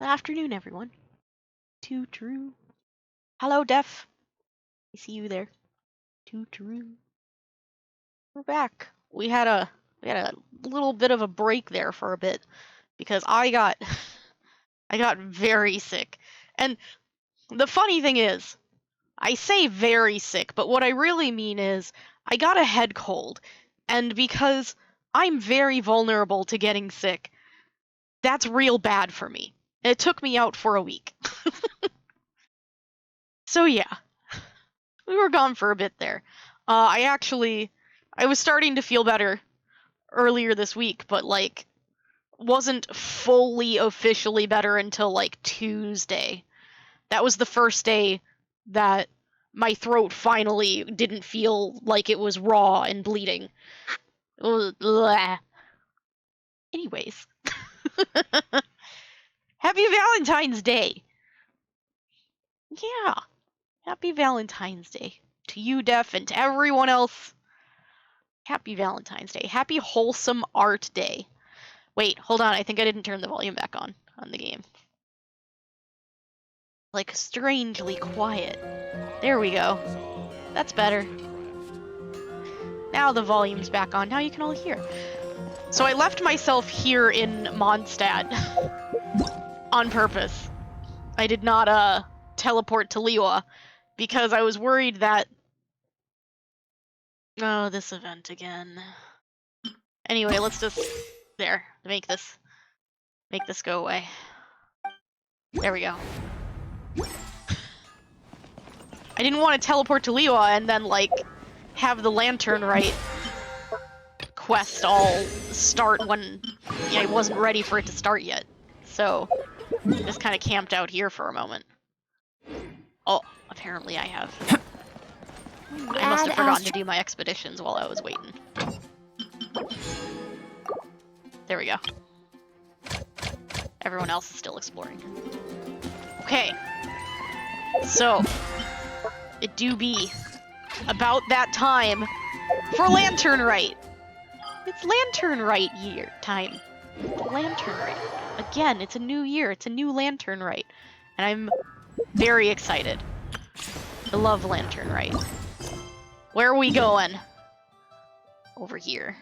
afternoon, everyone. Too true. Hello, Def. I see you there. Too true. We're back. We had a little bit of a break there for a bit because I got very sick. And the funny thing is, I say very sick, but what I really mean is I got a head cold. And because I'm very vulnerable to getting sick, that's real bad for me. It took me out for a week. So yeah, we were gone for a bit there. I was starting to feel better earlier this week, but like wasn't fully officially better until like Tuesday. That was the first day that my throat finally didn't feel like it was raw and bleeding. Anyways. Happy Valentine's Day! Yeah, happy Valentine's Day. To you, Def, and to everyone else. Happy Valentine's Day. Happy Wholesome Art Day. Wait, hold on, I think I didn't turn the volume back on the game. Like, strangely quiet. There we go. That's better. Now the volume's back on. Now you can all hear. So I left myself here in Mondstadt on purpose. I did not teleport to Liyue because I was worried that... Oh, this event again. Anyway, let's just... There, make this go away. There we go. I didn't want to teleport to Liyue and then, like, have the Lantern Rite quest all start when I wasn't ready for it to start yet. So, just kind of camped out here for a moment. Oh, apparently I have. I must have forgotten to do my expeditions while I was waiting. There we go. Everyone else is still exploring. Okay. So, it do be about that time for Lantern Rite. It's Lantern Rite year time. Lantern Rite. Again, it's a new year. It's a new Lantern Rite. And I'm very excited. I love Lantern Rite. Where are we going? Over here.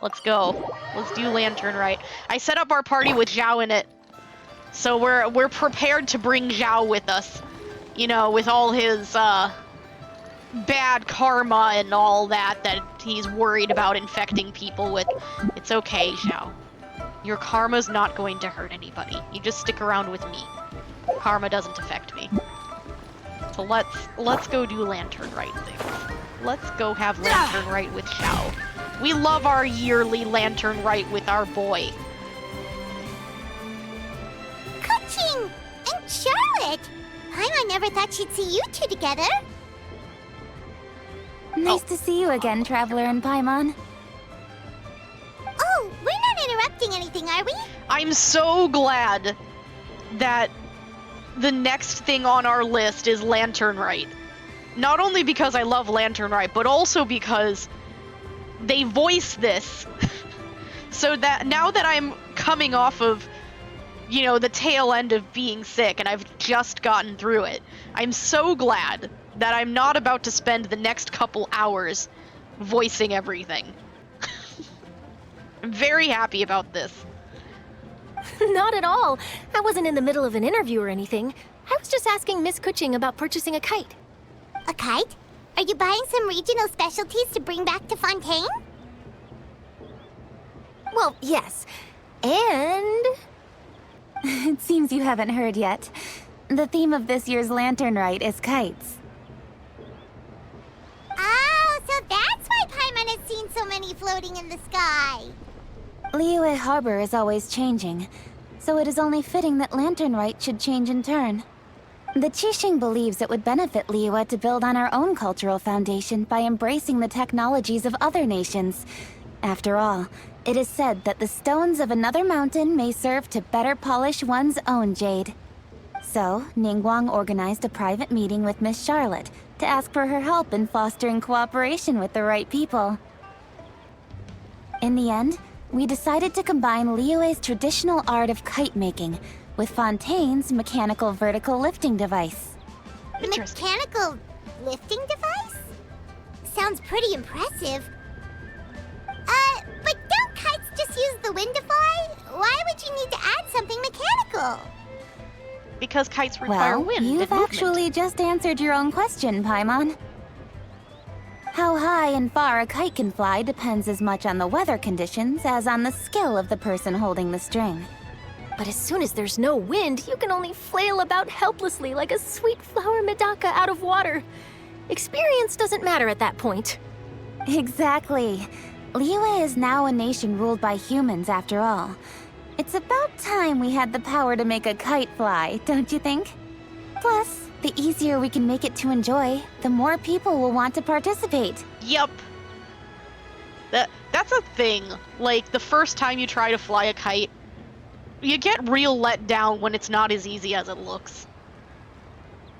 Let's go. Let's do Lantern Rite. I set up our party with Zhao in it. So we're prepared to bring Zhao with us. You know, with all his bad karma and all that he's worried about infecting people with. It's okay, Zhao. Your karma's not going to hurt anybody. You just stick around with me. Karma doesn't affect me. So let's go do Lantern Rite things. Let's go have Lantern Rite with Zhao. We love our yearly Lantern Rite with our boy. Kuching and Charlotte! I never thought she'd see you two together. Nice to see you again, Traveler and Paimon. Oh, we're not interrupting anything, are we? I'm so glad that the next thing on our list is Lantern Rite. Not only because I love Lantern Rite, but also because they voice this. So that now that I'm coming off of, you know, the tail end of being sick and I've just gotten through it, I'm so glad that I'm not about to spend the next couple hours voicing everything. I'm very happy about this. Not at all. I wasn't in the middle of an interview or anything. I was just asking Miss Kuching about purchasing a kite. A kite? Are you buying some regional specialties to bring back to Fontaine? Well, yes. And... It seems you haven't heard yet. The theme of this year's Lantern Rite is kites. Oh, so that's why Paimon has seen so many floating in the sky. Liyue Harbor is always changing, so it is only fitting that Lantern Rite should change in turn. The Qixing believes it would benefit Liyue to build on our own cultural foundation by embracing the technologies of other nations. After all, it is said that the stones of another mountain may serve to better polish one's own jade. So, Ningguang organized a private meeting with Miss Charlotte to ask for her help in fostering cooperation with the right people. In the end, we decided to combine Liyue's traditional art of kite making with Fontaine's mechanical vertical lifting device. Interesting. Mechanical lifting device? Sounds pretty impressive. But don't kites just use the wind to fly? Why would you need to add something mechanical? Because kites require Well, wind and you've movement. actually just answered your own question, Paimon. How high and far a kite can fly depends as much on the weather conditions as on the skill of the person holding the string. But as soon as there's no wind, you can only flail about helplessly like a sweet flower medaka out of water. Experience doesn't matter at that point. Exactly. Liyue is now a nation ruled by humans, after all. It's about time we had the power to make a kite fly, don't you think? Plus, the easier we can make it to enjoy, the more people will want to participate. Yep. That's a thing. Like, the first time you try to fly a kite, you get real let down when it's not as easy as it looks.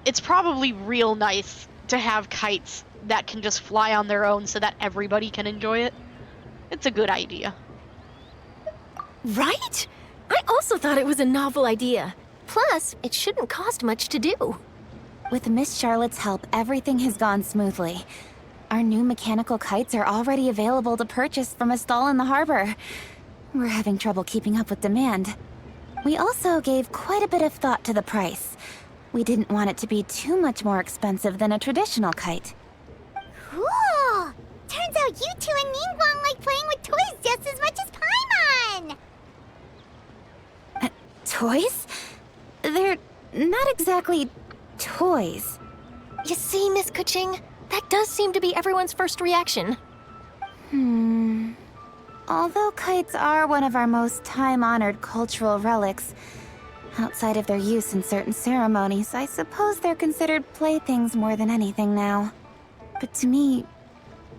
It's probably real nice to have kites that can just fly on their own so that everybody can enjoy it. It's a good idea. Right? I also thought it was a novel idea. Plus, it shouldn't cost much to do. With Miss Charlotte's help, everything has gone smoothly. Our new mechanical kites are already available to purchase from a stall in the harbor. We're having trouble keeping up with demand. We also gave quite a bit of thought to the price. We didn't want it to be too much more expensive than a traditional kite. Cool! Turns out you two and Ningguang like playing with toys just as much as Paimon! Toys? They're not exactly toys. You see, Miss Kuching? That does seem to be everyone's first reaction. Although kites are one of our most time-honored cultural relics, outside of their use in certain ceremonies, I suppose they're considered playthings more than anything now. But to me,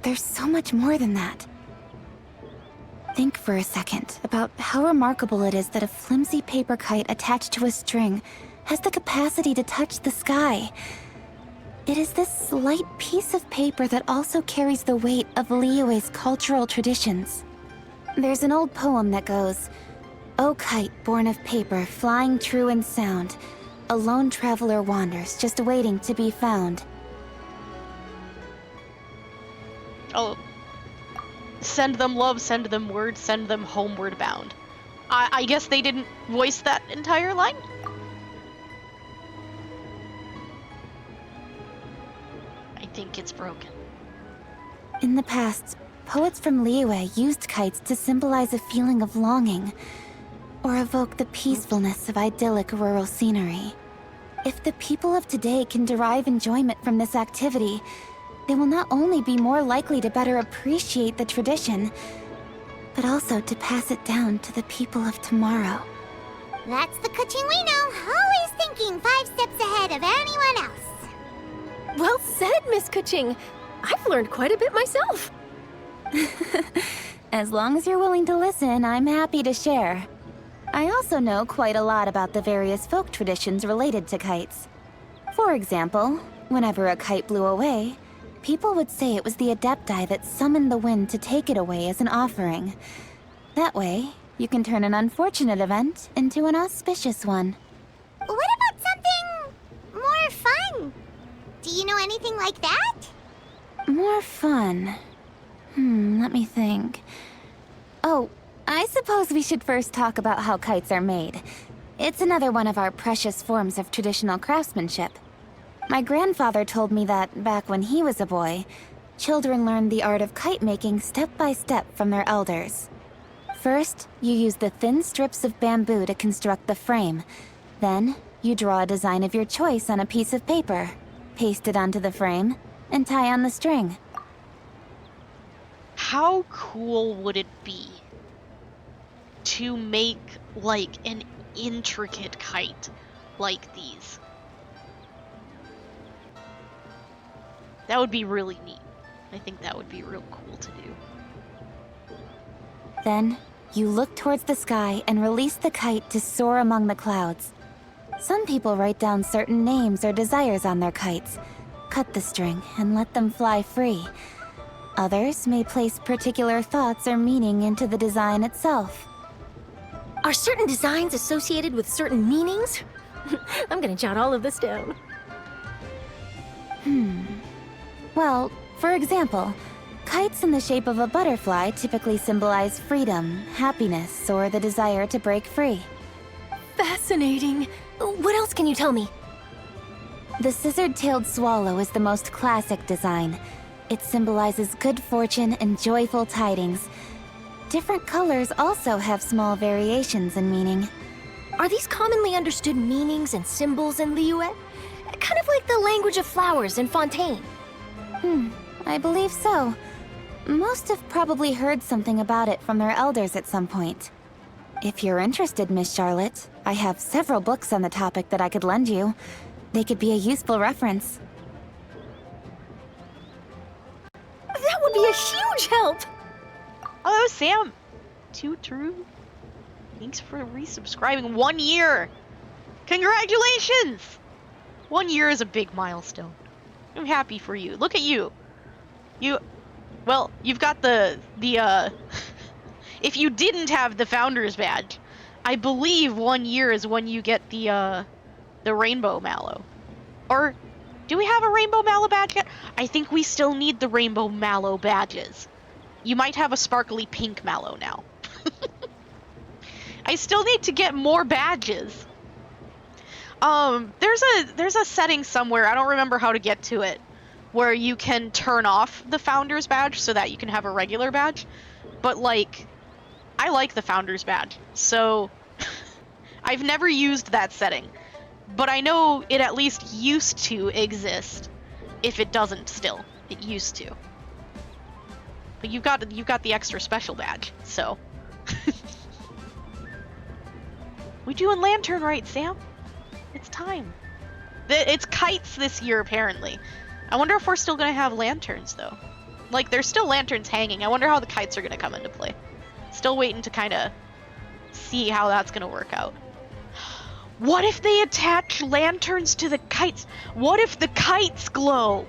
there's so much more than that. Think for a second about how remarkable it is that a flimsy paper kite attached to a string has the capacity to touch the sky. It is this slight piece of paper that also carries the weight of Liyue's cultural traditions. There's an old poem that goes, "O kite born of paper, flying true and sound, a lone traveler wanders, just waiting to be found." Oh. Send them love, send them word, send them homeward bound. I guess they didn't voice that entire line? I think it's broken. In the past, poets from Liyue used kites to symbolize a feeling of longing, or evoke the peacefulness of idyllic rural scenery. If the people of today can derive enjoyment from this activity, they will not only be more likely to better appreciate the tradition, but also to pass it down to the people of tomorrow. That's the Kuching we know, always thinking 5 steps ahead of anyone else. Well said, Miss Kuching. I've learned quite a bit myself. As long as you're willing to listen, I'm happy to share. I also know quite a lot about the various folk traditions related to kites. For example, whenever a kite blew away, people would say it was the Adepti that summoned the wind to take it away as an offering. That way, you can turn an unfortunate event into an auspicious one. What about something more fun? Do you know anything like that? More fun. Let me think. Oh, I suppose we should first talk about how kites are made. It's another one of our precious forms of traditional craftsmanship. My grandfather told me that, back when he was a boy, children learned the art of kite making step by step from their elders. First, you use the thin strips of bamboo to construct the frame. Then, you draw a design of your choice on a piece of paper, paste it onto the frame, and tie on the string. How cool would it be to make, like, an intricate kite like these? That would be really neat. I think that would be real cool to do. Then, you look towards the sky and release the kite to soar among the clouds. Some people write down certain names or desires on their kites, cut the string, and let them fly free. Others may place particular thoughts or meaning into the design itself. Are certain designs associated with certain meanings? I'm gonna jot all of this down. Well, for example, kites in the shape of a butterfly typically symbolize freedom, happiness, or the desire to break free. Fascinating. What else can you tell me? The scissor-tailed swallow is the most classic design. It symbolizes good fortune and joyful tidings. Different colors also have small variations in meaning. Are these commonly understood meanings and symbols in Liyue? Kind of like the language of flowers in Fontaine. I believe so. Most have probably heard something about it from their elders at some point. If you're interested, Miss Charlotte, I have several books on the topic that I could lend you. They could be a useful reference. That would be a huge help! Oh, Sam! Too true. Thanks for resubscribing. 1 year! Congratulations! 1 year is a big milestone. I'm happy for you. Look at you. Well, you've got the if you didn't have the Founder's Badge, I believe 1 year is when you get the Rainbow Mallow. Or, do we have a Rainbow Mallow badge yet? I think we still need the Rainbow Mallow badges. You might have a sparkly pink Mallow now. I still need to get more badges. There's a setting somewhere, I don't remember how to get to it, where you can turn off the Founder's Badge so that you can have a regular badge. But, like, I like the Founder's Badge, so I've never used that setting. But I know it at least used to exist. If it doesn't still. It used to. But you've got the extra special badge, so. We doing Lantern Rite, Sam? It's time. It's kites this year, apparently. I wonder if we're still gonna have lanterns, though. Like, there's still lanterns hanging. I wonder how the kites are gonna come into play. Still waiting to kind of see how that's gonna work out. What if they attach lanterns to the kites? What if the kites glow?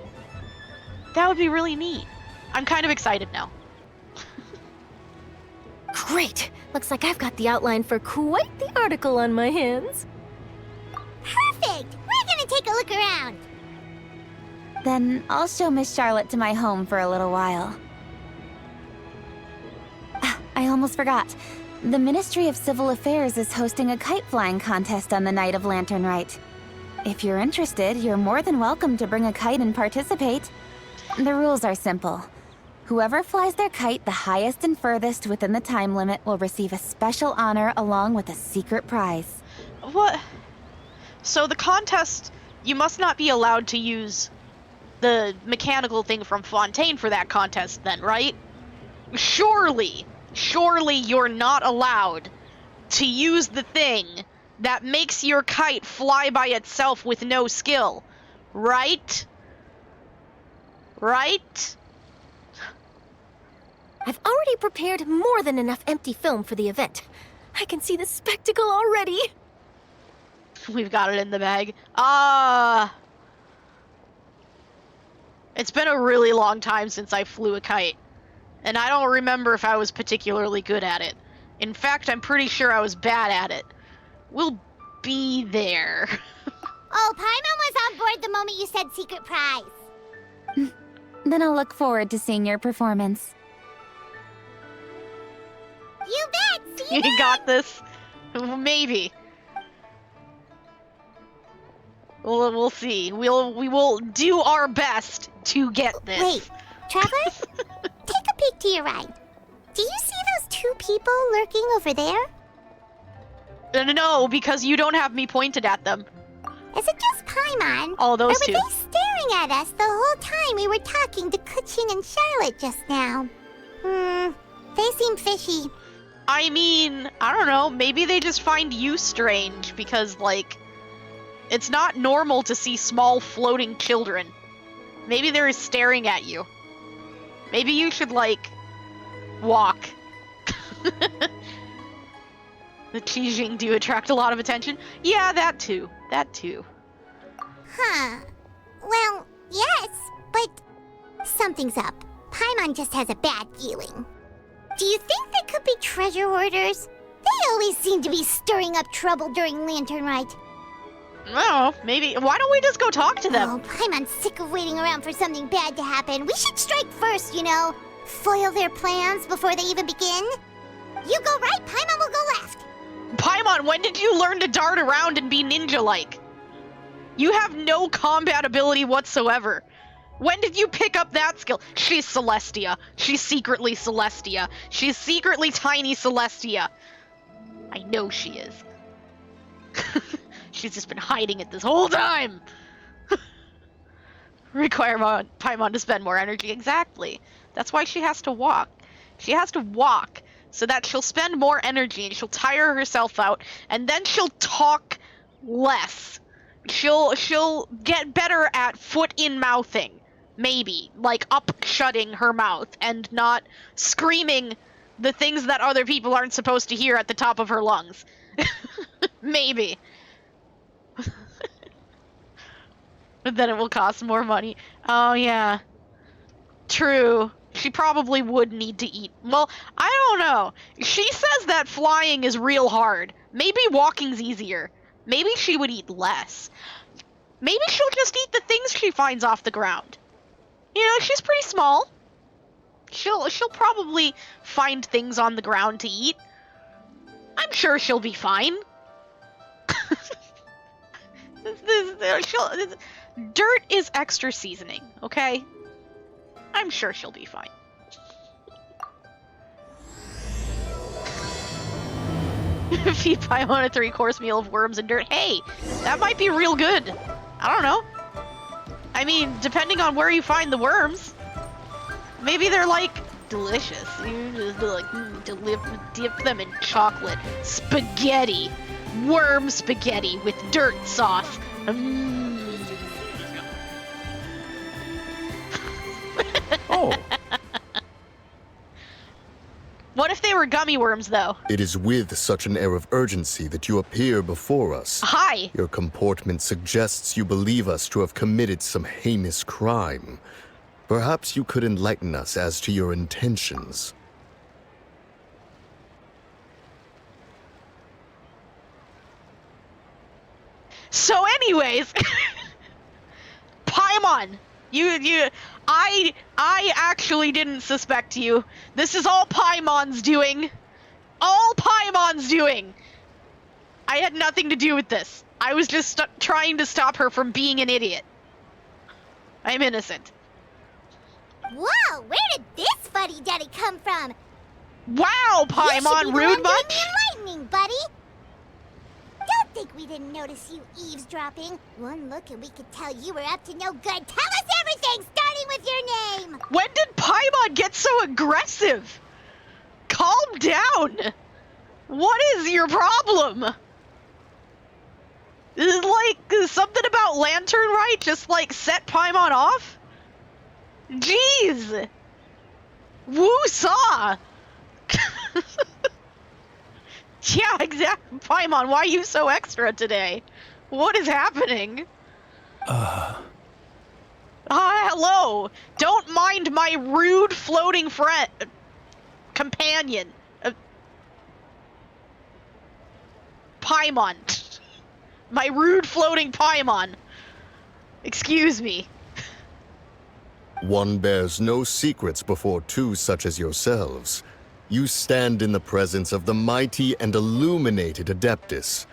That would be really neat. I'm kind of excited now. Great! Looks like I've got the outline for quite the article on my hands. Perfect! We're gonna take a look around. Then I'll show Miss Charlotte to my home for a little while. I almost forgot. The Ministry of Civil Affairs is hosting a kite flying contest on the night of Lantern Rite. If you're interested, you're more than welcome to bring a kite and participate. The rules are simple. Whoever flies their kite the highest and furthest within the time limit will receive a special honor along with a secret prize. What? So the contest, you must not be allowed to use the mechanical thing from Fontaine for that contest then, right? Surely you're not allowed to use the thing that makes your kite fly by itself with no skill, right? Right? I've already prepared more than enough empty film for the event. I can see the spectacle already. We've got it in the bag. It's been a really long time since I flew a kite. And I don't remember if I was particularly good at it. In fact, I'm pretty sure I was bad at it. We'll be there. Oh, Paimon was on board the moment you said secret prize. Then I'll look forward to seeing your performance. You bet! See you You got this. Maybe. We'll see. We will do our best to get this. Wait, Trevor? Take a peek to your right. Do you see those two people lurking over there? No, because you don't have me pointed at them. Is it just Paimon? Oh, those or were two. they staring at us the whole time we were talking to Kuchin and Charlotte just now? They seem fishy. I mean, I don't know, maybe they just find you strange because, like, it's not normal to see small floating children. Maybe they're staring at you. Maybe you should, like, walk. The Qijing do attract a lot of attention. Yeah, that too. That too. Huh. Well, yes, but something's up. Paimon just has a bad feeling. Do you think they could be treasure hoarders? They always seem to be stirring up trouble during Lantern Rite. Oh, maybe. Why don't we just go talk to them? Oh, Paimon's sick of waiting around for something bad to happen. We should strike first, you know. Foil their plans before they even begin. You go right, Paimon will go left. Paimon, when did you learn to dart around and be ninja-like? You have no combat ability whatsoever. When did you pick up that skill? She's Celestia. She's secretly Celestia. She's secretly tiny Celestia. I know she is. She's just been hiding it this whole time. Require Paimon to spend more energy. Exactly. That's why she has to walk. She has to walk so that she'll spend more energy and she'll tire herself out, and then she'll talk less. She'll get better at foot-in-mouthing. Maybe. Like up-shutting her mouth and not screaming the things that other people aren't supposed to hear at the top of her lungs. Maybe. But then it will cost more money. Oh, yeah. True. She probably would need to eat. Well, I don't know. She says that flying is real hard. Maybe walking's easier. Maybe she would eat less. Maybe she'll just eat the things she finds off the ground. You know, she's pretty small. She'll probably find things on the ground to eat. I'm sure she'll be fine. Dirt is extra seasoning, okay? I'm sure she'll be fine. Feed Paimon a 3-course meal of worms and dirt. Hey, that might be real good. I don't know. I mean, depending on where you find the worms. Maybe they're, like, delicious. You just, like, dip them in chocolate. Spaghetti. Worm spaghetti with dirt sauce. Oh. What if they were gummy worms, though? It is with such an air of urgency that you appear before us. Hi! Your comportment suggests you believe us to have committed some heinous crime. Perhaps you could enlighten us as to your intentions. So anyways, Paimon, I actually didn't suspect you. This is all Paimon's doing. All Paimon's doing. I had nothing to do with this. I was just trying to stop her from being an idiot. I'm innocent. Whoa, where did this fuddy-duddy come from? Wow, Paimon, rude much? Enlightening, buddy. Don't think we didn't notice you eavesdropping. One look and we could tell you were up to no good. Tell us everything, starting with your name. When did Paimon get so aggressive? Calm down. What is your problem? Is like something about Lantern Rite just like set Paimon off? Jeez. Woo-saw. Yeah, exactly. Paimon, why are you so extra today? What is happening? Hello. Don't mind my rude floating friend... companion. Paimon. My rude floating Paimon. Excuse me. One bears no secrets before two such as yourselves. You stand in the presence of the mighty and illuminated Adeptus,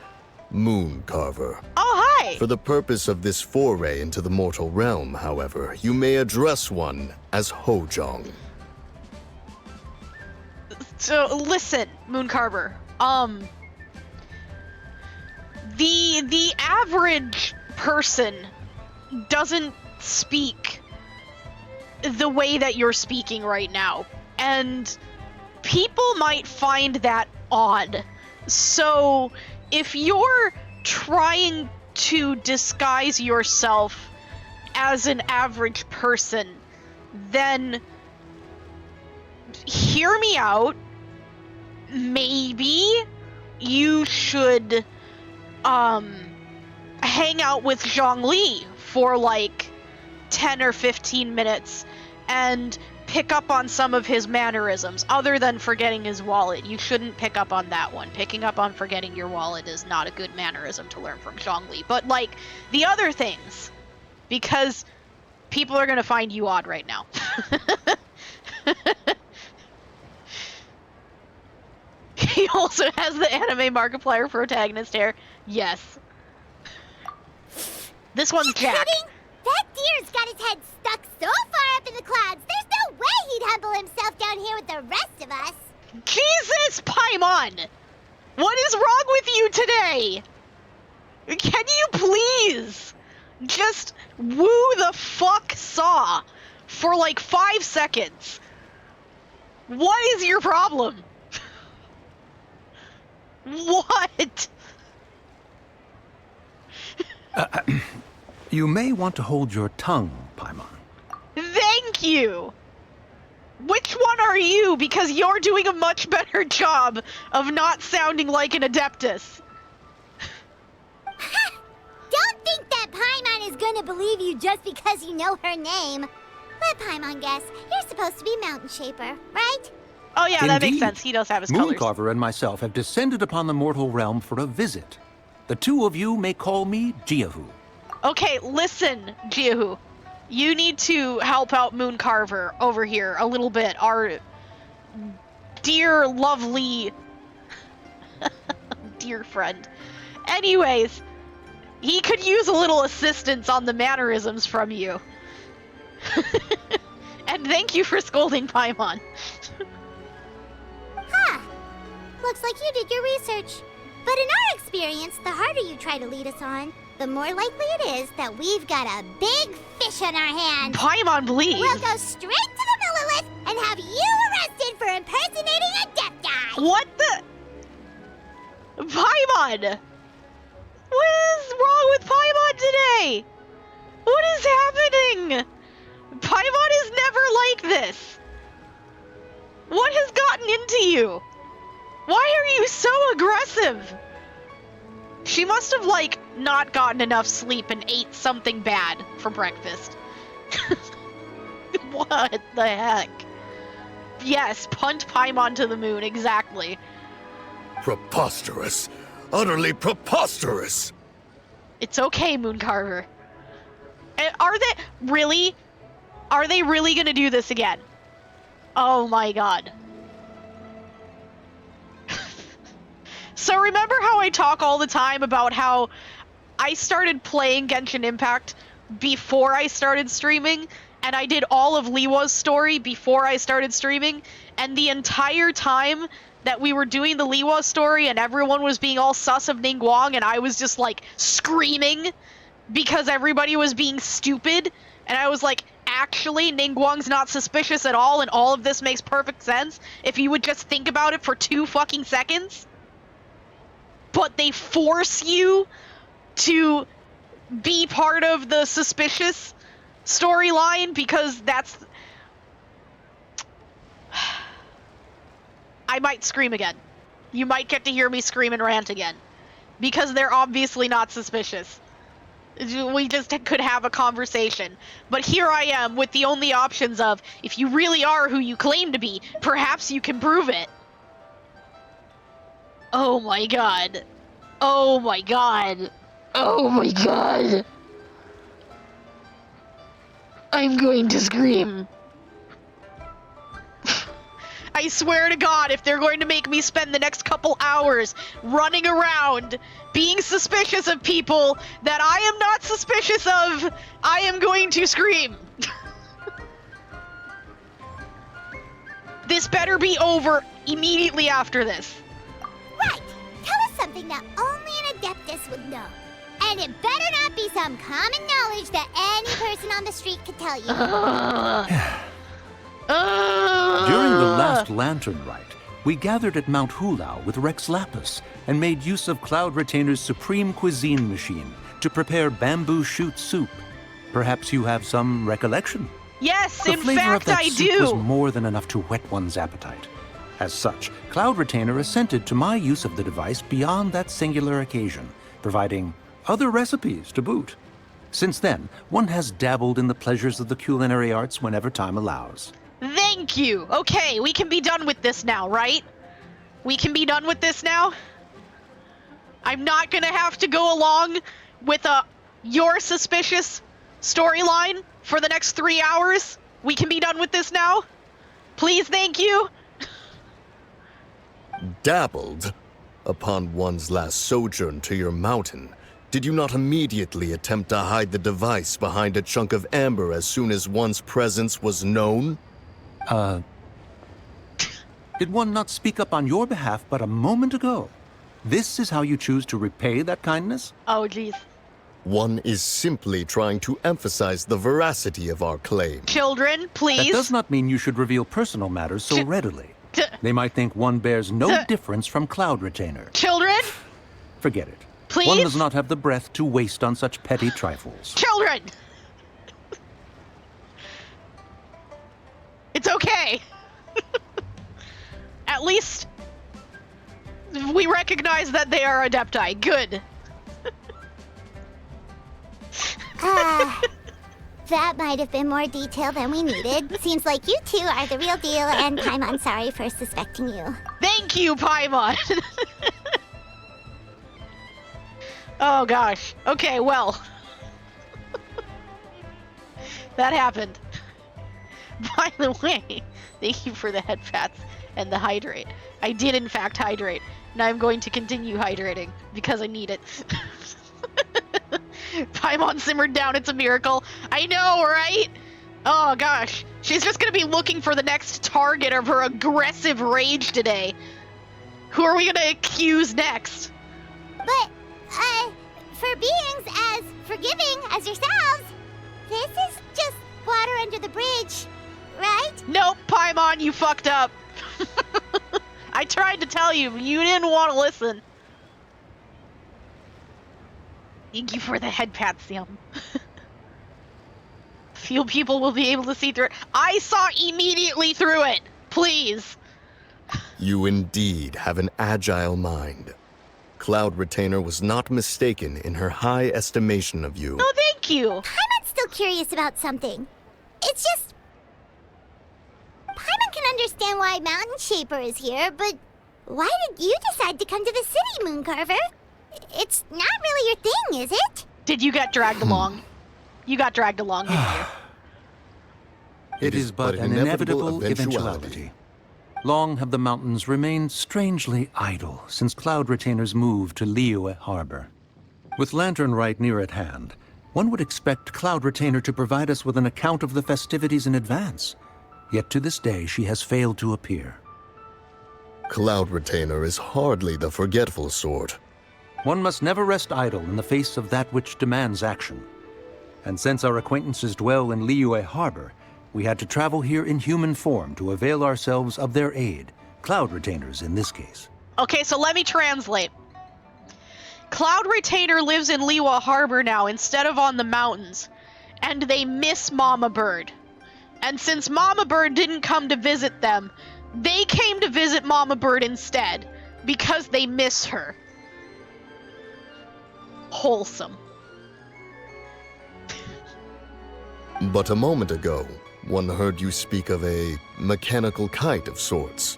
Mooncarver. Oh, hi! For the purpose of this foray into the mortal realm, however, you may address one as Hojong. So, listen, Mooncarver. The average person doesn't speak the way that you're speaking right now. And people might find that odd. So, if you're trying to disguise yourself as an average person, then hear me out. Maybe you should hang out with Zhongli for like 10 or 15 minutes and pick up on some of his mannerisms, other than forgetting his wallet. You shouldn't pick up on that one. Picking up on forgetting your wallet is not a good mannerism to learn from Zhongli. But, like, the other things, because people are gonna find you odd right now. He also has the anime Markiplier protagonist hair. Yes. This one's Jack. Kidding? That deer's got his head stuck so far up in the clouds, there's no way he'd humble himself down here with the rest of us. Jesus, Paimon! What is wrong with you today? Can you please just woo the fuck Saw for like 5 seconds? What is your problem? What? You may want to hold your tongue, Paimon. Thank you! Which one are you? Because you're doing a much better job of not sounding like an Adeptus. Don't think that Paimon is gonna believe you just because you know her name. Let Paimon guess. You're supposed to be Mountain Shaper, right? Oh yeah, that makes Indeed. sense. He does have his colors. Mooncarver and myself have descended upon the mortal realm for a visit. The two of you may call me Jiahu. Okay, listen, Jiahu. You need to help out Mooncarver over here a little bit. Our dear, lovely, dear friend. Anyways, he could use a little assistance on the mannerisms from you. And thank you for scolding Paimon. Huh. Looks like you did your research. But in our experience, the harder you try to lead us on, the more likely it is that we've got a big fish on our hands. Paimon, please. We'll go straight to the Lilith and have you arrested for impersonating a death guy. What the? Paimon! What is wrong with Paimon today? What is happening? Paimon is never like this. What has gotten into you? Why are you so aggressive? She must have, like, not gotten enough sleep and ate something bad for breakfast. What the heck? Yes, punt Paimon to the moon, exactly. Preposterous. Utterly preposterous. It's okay, Mooncarver. Are they really gonna do this again? Oh my god. So remember how I talk all the time about how I started playing Genshin Impact before I started streaming, and I did all of Liwa's story before I started streaming, and the entire time that we were doing the Liwa story and everyone was being all sus of Ningguang and I was just like screaming because everybody was being stupid, and I was like, actually, Ningguang's not suspicious at all and all of this makes perfect sense if you would just think about it for 2 fucking seconds. But they force you to be part of the suspicious storyline because that's... I might scream again. You might get to hear me scream and rant again. Because they're obviously not suspicious. We just could have a conversation. But here I am with the only options of, if you really are who you claim to be, perhaps you can prove it. Oh my god. Oh my god. Oh my god. I'm going to scream. I swear to God, if they're going to make me spend the next couple hours running around being suspicious of people that I am not suspicious of, I am going to scream. This better be over immediately after this. Right. Tell us something that only an Adeptus would know. And it better not be some common knowledge that any person on the street could tell you. During the last Lantern Rite, we gathered at Mount Hulao with Rex Lapis and made use of Cloud Retainer's supreme cuisine machine to prepare bamboo shoot soup. Perhaps you have some recollection? Yes, The in flavor of fact that I soup was do. more than enough to whet one's appetite. As such, Cloud Retainer assented to my use of the device beyond that singular occasion, providing other recipes to boot. Since then, one has dabbled in the pleasures of the culinary arts whenever time allows. Thank you. Okay, we can be done with this now, right? We can be done with this now? I'm not gonna have to go along with your suspicious storyline for the next 3 hours. We can be done with this now? Please, thank you. Dabbled? Upon one's last sojourn to your mountain, did you not immediately attempt to hide the device behind a chunk of amber as soon as one's presence was known? Did one not speak up on your behalf but a moment ago? This is how you choose to repay that kindness? Oh, jeez. One is simply trying to emphasize the veracity of our claim. Children, please. That does not mean you should reveal personal matters so readily. They might think one bears no difference from Cloud Retainer. Children, Forget it. please. One does not have the breath to waste on such petty trifles. Children! It's okay. At least we recognize that they are Adepti. Good. That might have been more detail than we needed. Seems like you two are the real deal, and I'm sorry for suspecting you. Thank you, Paimon. Oh gosh. Okay, well. That happened. By the way, thank you for the head pats and the hydrate. I did in fact hydrate, and I'm going to continue hydrating because I need it. Paimon simmered down, it's a miracle. I know, right? Oh gosh. She's just gonna be looking for the next target of her aggressive rage today. Who are we gonna accuse next? But, for beings as forgiving as yourselves, this is just water under the bridge, right? Nope, Paimon, you fucked up. I tried to tell you, but you didn't want to listen. Thank you for the head pats, Yum. Few people will be able to see through it. I saw immediately through it. Please. You indeed have an agile mind. Cloud Retainer was not mistaken in her high estimation of you. Oh, thank you. Paimon's still curious about something. It's just... Paimon can understand why Mountain Shaper is here, but why did you decide to come to the city, Mooncarver? It's not really your thing, is it? Did you get dragged along? You got dragged along, didn't you? It is but an inevitable eventuality. Long have the mountains remained strangely idle since Cloud Retainer's move to Liyue Harbor. With Lantern Rite near at hand, one would expect Cloud Retainer to provide us with an account of the festivities in advance. Yet to this day, she has failed to appear. Cloud Retainer is hardly the forgetful sort. One must never rest idle in the face of that which demands action. And since our acquaintances dwell in Liyue Harbor, we had to travel here in human form to avail ourselves of their aid, Cloud Retainers in this case. Okay, so let me translate. Cloud Retainer lives in Liyue Harbor now instead of on the mountains, and they miss Mama Bird. And since Mama Bird didn't come to visit them, they came to visit Mama Bird instead, because they miss her. Wholesome. But a moment ago, one heard you speak of a mechanical kite of sorts.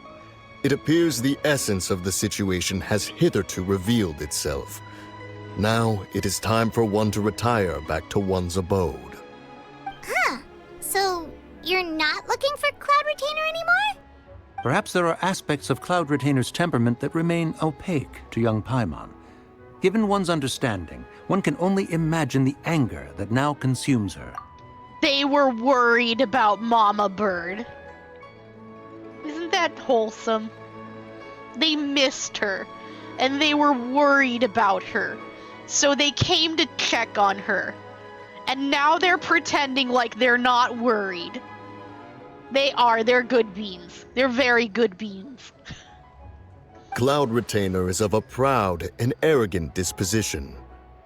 It appears the essence of the situation has hitherto revealed itself. Now it is time for one to retire back to one's abode. Huh. So, you're not looking for Cloud Retainer anymore? Perhaps there are aspects of Cloud Retainer's temperament that remain opaque to young Paimon. Given one's understanding, one can only imagine the anger that now consumes her. They were worried about Mama Bird. Isn't that wholesome? They missed her, and they were worried about her. So they came to check on her. And now they're pretending like they're not worried. They are. They're good beans. They're very good beans. Cloud Retainer is of a proud and arrogant disposition.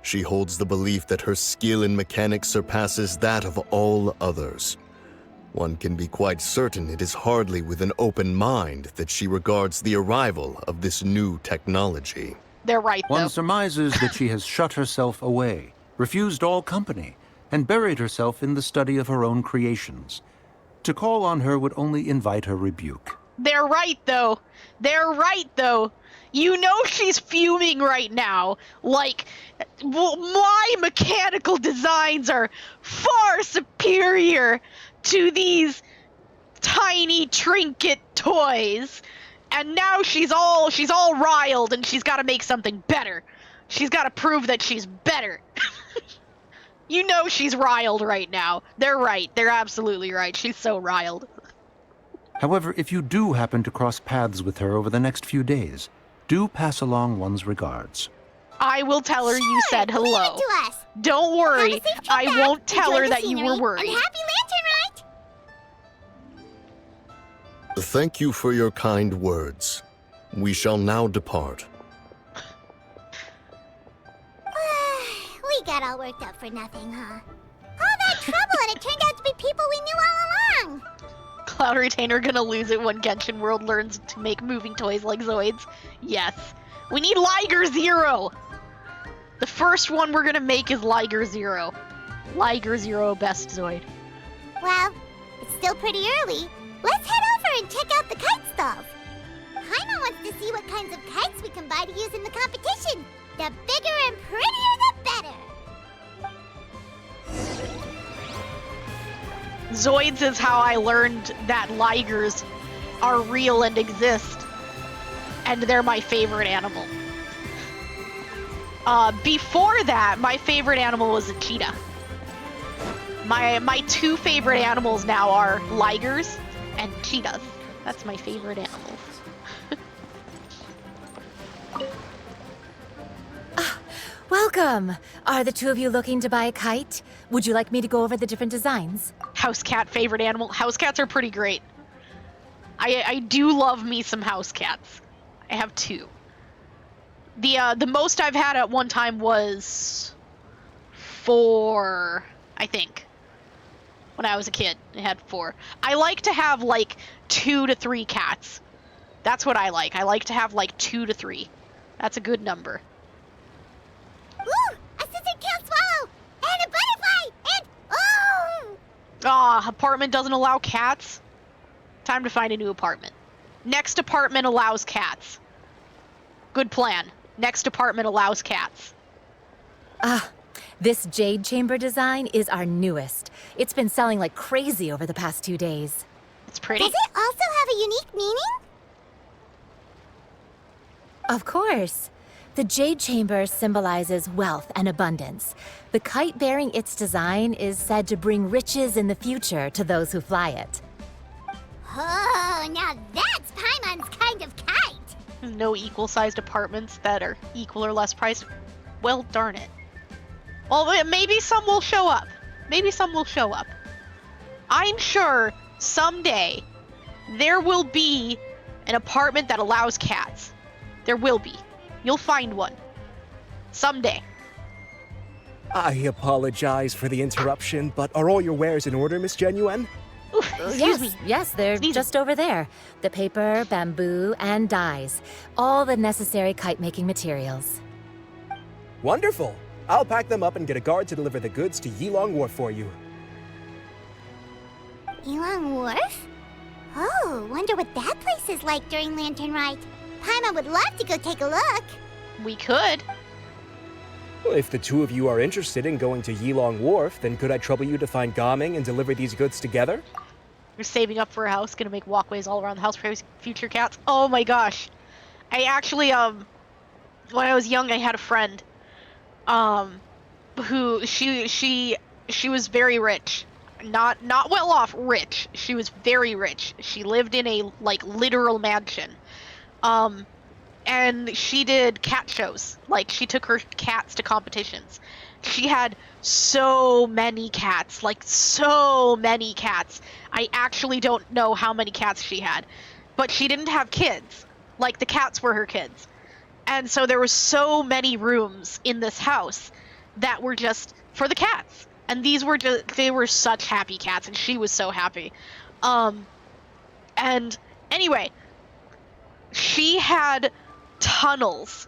She holds the belief that her skill in mechanics surpasses that of all others. One can be quite certain it is hardly with an open mind that she regards the arrival of this new technology. They're right, though. One surmises that she has shut herself away, refused all company, and buried herself in the study of her own creations. To call on her would only invite her rebuke. They're right, though. They're right, though. You know she's fuming right now. Like, my mechanical designs are far superior to these tiny trinket toys. And now she's all riled, and she's got to make something better. She's got to prove that she's better. You know she's riled right now. They're right. They're absolutely right. She's so riled. However, if you do happen to cross paths with her over the next few days, do pass along one's regards. I will tell her you said Leave hello. it to us. Don't Have a worry. safe trip I back. won't tell Enjoy her the that you scenery, were worried. And happy Lantern Rite! Thank you for your kind words. We shall now depart. We got all worked up for nothing, huh? All that trouble, and it turned out to be people we knew all along. Cloud Retainer gonna lose it when Genshin World learns to make moving toys like Zoids. Yes. We need Liger Zero! The first one we're gonna make is Liger Zero. Liger Zero best Zoid. Well, it's still pretty early. Let's head over and check out the kite stalls. Paimon wants to see what kinds of kites we can buy to use in the competition. The bigger and prettier, the better. Zoids is how I learned that Ligers are real and exist. And they're my favorite animal. Before that, my favorite animal was a cheetah. My two favorite animals now are Ligers and cheetahs. That's my favorite animals. Welcome! Are the two of you looking to buy a kite? Would you like me to go over the different designs? House cat favorite animal. House cats are pretty great. I do love me some house cats. I have two. The most I've had at one time was 4, I think. When I was a kid, I had 4. I like to have like 2 to 3 cats. That's what I like. I like to have like 2 to 3. That's a good number. Ooh, a scissor-tailed swallow! And a butterfly! And, oh! Ah, apartment doesn't allow cats? Time to find a new apartment. Next apartment allows cats. Good plan. Next apartment allows cats. This jade chamber design is our newest. It's been selling like crazy over the past 2 days. It's pretty. Does it also have a unique meaning? Of course. The jade chamber symbolizes wealth and abundance. The kite bearing its design is said to bring riches in the future to those who fly it. Oh, now that's Paimon's kind of kite! There's no equal-sized apartments that are equal or less priced. Well, darn it. Well, maybe some will show up. Maybe some will show up. I'm sure someday there will be an apartment that allows cats. There will be. You'll find one. Someday. I apologize for the interruption, but are all your wares in order, Miss Genuine? Oof, excuse me. Yes, they're Sneezing. just over there. The paper, bamboo, and dyes. All the necessary kite-making materials. Wonderful! I'll pack them up and get a guard to deliver the goods to Yilong Wharf for you. Yilong Wharf? Oh, wonder what that place is like during Lantern Rite. Paimon would love to go take a look. We could. Well, if the two of you are interested in going to Yilong Wharf, then could I trouble you to find Gaming and deliver these goods together? You're saving up for a house, gonna make walkways all around the house for future cats. Oh my gosh. I actually, when I was young, I had a friend, who, she was very rich. Not well off, rich. She was very rich. She lived in a, like, literal mansion. And she did cat shows. Like, she took her cats to competitions. She had so many cats. Like, so many cats. I actually don't know how many cats she had. But she didn't have kids. Like, the cats were her kids. And so there were so many rooms in this house that were just for the cats. And these were just, they were such happy cats, and she was so happy. And anyway, she had tunnels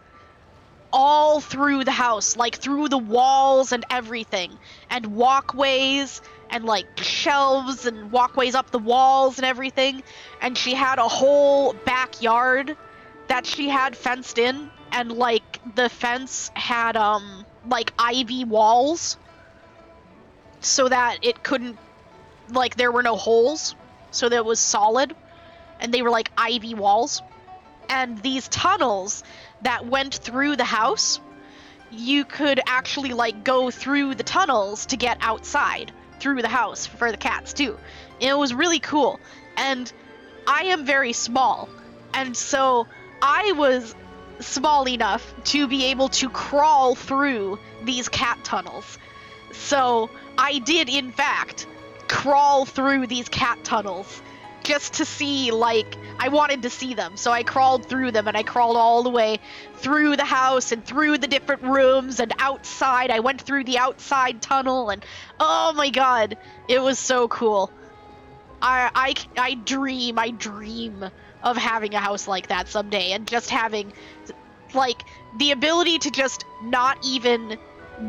all through the house, like through the walls and everything, and walkways and like shelves and walkways up the walls and everything. And she had a whole backyard that she had fenced in, and like the fence had like ivy walls so that it couldn't, like, there were no holes, so that it was solid, and they were like ivy walls. And these tunnels that went through the house, you could actually like go through the tunnels to get outside through the house for the cats too. And it was really cool. And I am very small, and so I was small enough to be able to crawl through these cat tunnels. So I did, in fact, crawl through these cat tunnels just to see, like, I wanted to see them. So I crawled through them, and I crawled all the way through the house and through the different rooms and outside. I went through the outside tunnel, and oh my god, it was so cool. I dream of having a house like that someday, and just having, like, the ability to just not even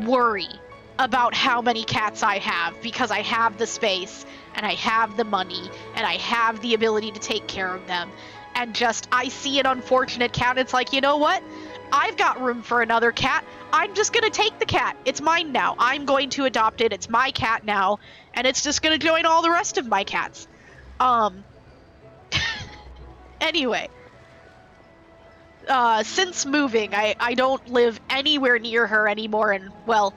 worry about how many cats I have, because I have the space, and I have the money, and I have the ability to take care of them. And just, I see an unfortunate cat, it's like, you know what? I've got room for another cat. I'm just gonna take the cat. It's mine now. I'm going to adopt it. It's my cat now, and it's just gonna join all the rest of my cats. Anyway. Since moving, I don't live anywhere near her anymore, and, well,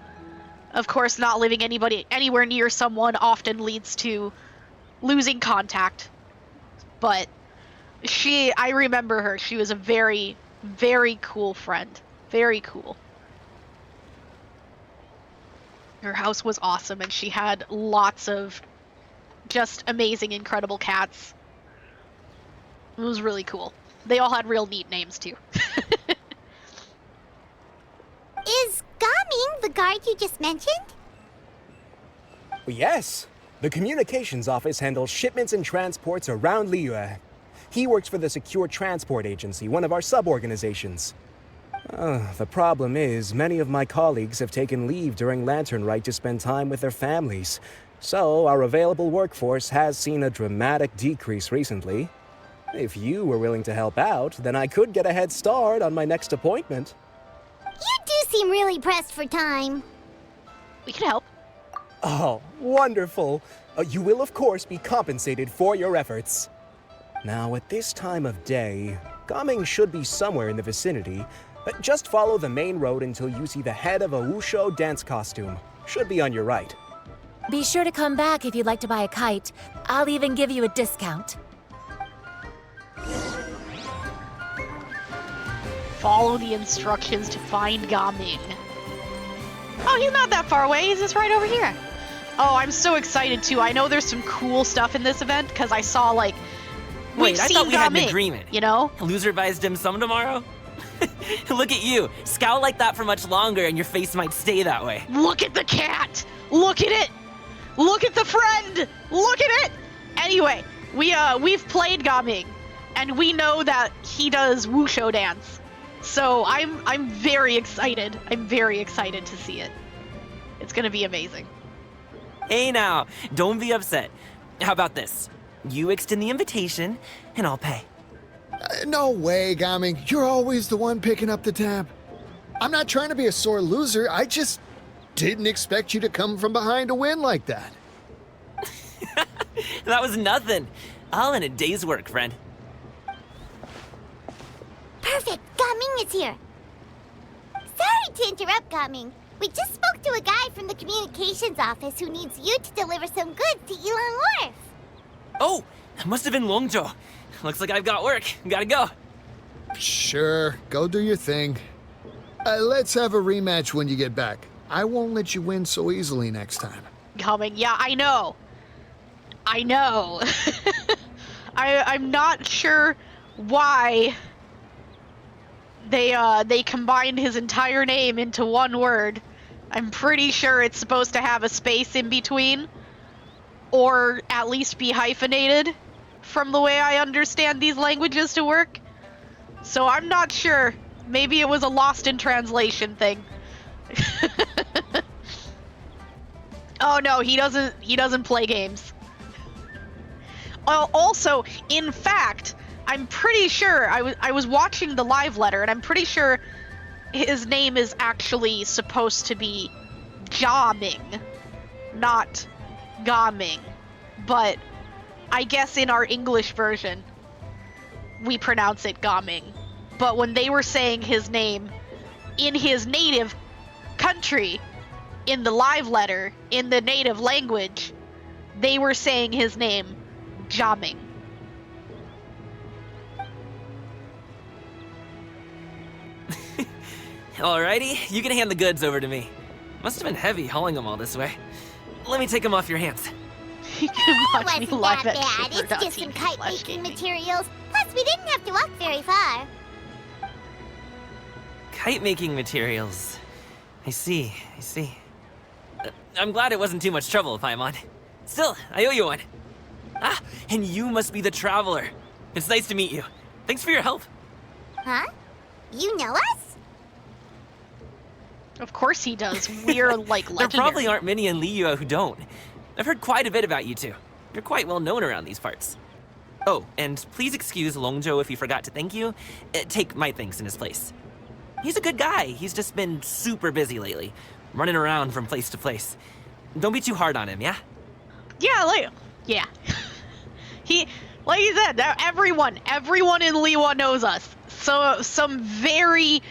of course, not living anywhere near someone often leads to losing contact. But I remember her. She was a very, very cool friend. Very cool. Her house was awesome, and she had lots of just amazing, incredible cats. It was really cool. They all had real neat names, too. Is Gaming the guard you just mentioned? Yes. The communications office handles shipments and transports around Liyue. He works for the Secure Transport Agency, one of our sub-organizations. The problem is, many of my colleagues have taken leave during Lantern Rite to spend time with their families. So, our available workforce has seen a dramatic decrease recently. If you were willing to help out, then I could get a head start on my next appointment. You do seem really pressed for time. We can help. Oh, wonderful. You will, of course, be compensated for your efforts. Now, at this time of day, Gaming should be somewhere in the vicinity, but just follow the main road until you see the head of a Wushu dance costume. Should be on your right. Be sure to come back if you'd like to buy a kite. I'll even give you a discount. Follow the instructions to find Gaming. Oh, he's not that far away. He's just right over here. Oh, I'm so excited too. I know there's some cool stuff in this event because I saw, like, Wait, I thought we had an agreement. You know? Loser buys dim sum tomorrow? Look at you. Scowl like that for much longer and your face might stay that way. Look at the cat! Look at it! Look at the friend! Look at it! Anyway, we've played Gaming, and we know that he does Wushu dance. So I'm very excited. I'm very excited to see it. It's gonna be amazing. Hey now, don't be upset. How about this? You extend the invitation, and I'll pay. No way, Gaming. You're always the one picking up the tab. I'm not trying to be a sore loser. I just didn't expect you to come from behind to win like that. That was nothing. All in a day's work, friend. Perfect, Gaming is here. Sorry to interrupt, Gaming. We just spoke to a guy from the communications office who needs you to deliver some goods to Yilong Wharf. Oh, that must have been Longzhou. Looks like I've got work. Gotta go. Sure, go do your thing. Let's have a rematch when you get back. I won't let you win so easily next time. Gaming, yeah, I know. I know. I'm not sure why they combined his entire name into one word. I'm pretty sure it's supposed to have a space in between, or at least be hyphenated, from the way I understand these languages to work. So I'm not sure. Maybe it was a lost in translation thing. Oh no, he doesn't play games. Also, in fact, I'm pretty sure I was watching the live letter, and I'm pretty sure his name is actually supposed to be Jaming, not Gaming. But I guess in our English version, we pronounce it Gaming. But when they were saying his name in his native country, in the live letter, in the native language, they were saying his name Jaming. Alrighty, you can hand the goods over to me. Must have been heavy hauling them all this way. Let me take them off your hands. You can watch me Wasn't live that at bad. It's just some kite-making materials. Plus, we didn't have to walk very far. Kite-making materials. I see. I'm glad it wasn't too much trouble, Paimon. Still, I owe you one. Ah, and you must be the traveler. It's nice to meet you. Thanks for your help. Huh? You know us? Of course he does. We're like legendary. There probably aren't many in Liyue who don't. I've heard quite a bit about you two. You're quite well known around these parts. Oh, and please excuse Longzhou if he forgot to thank you. Take my thanks in his place. He's a good guy. He's just been super busy lately, running around from place to place. Don't be too hard on him, yeah? Yeah. He, like you said, everyone in Liyue knows us. So some very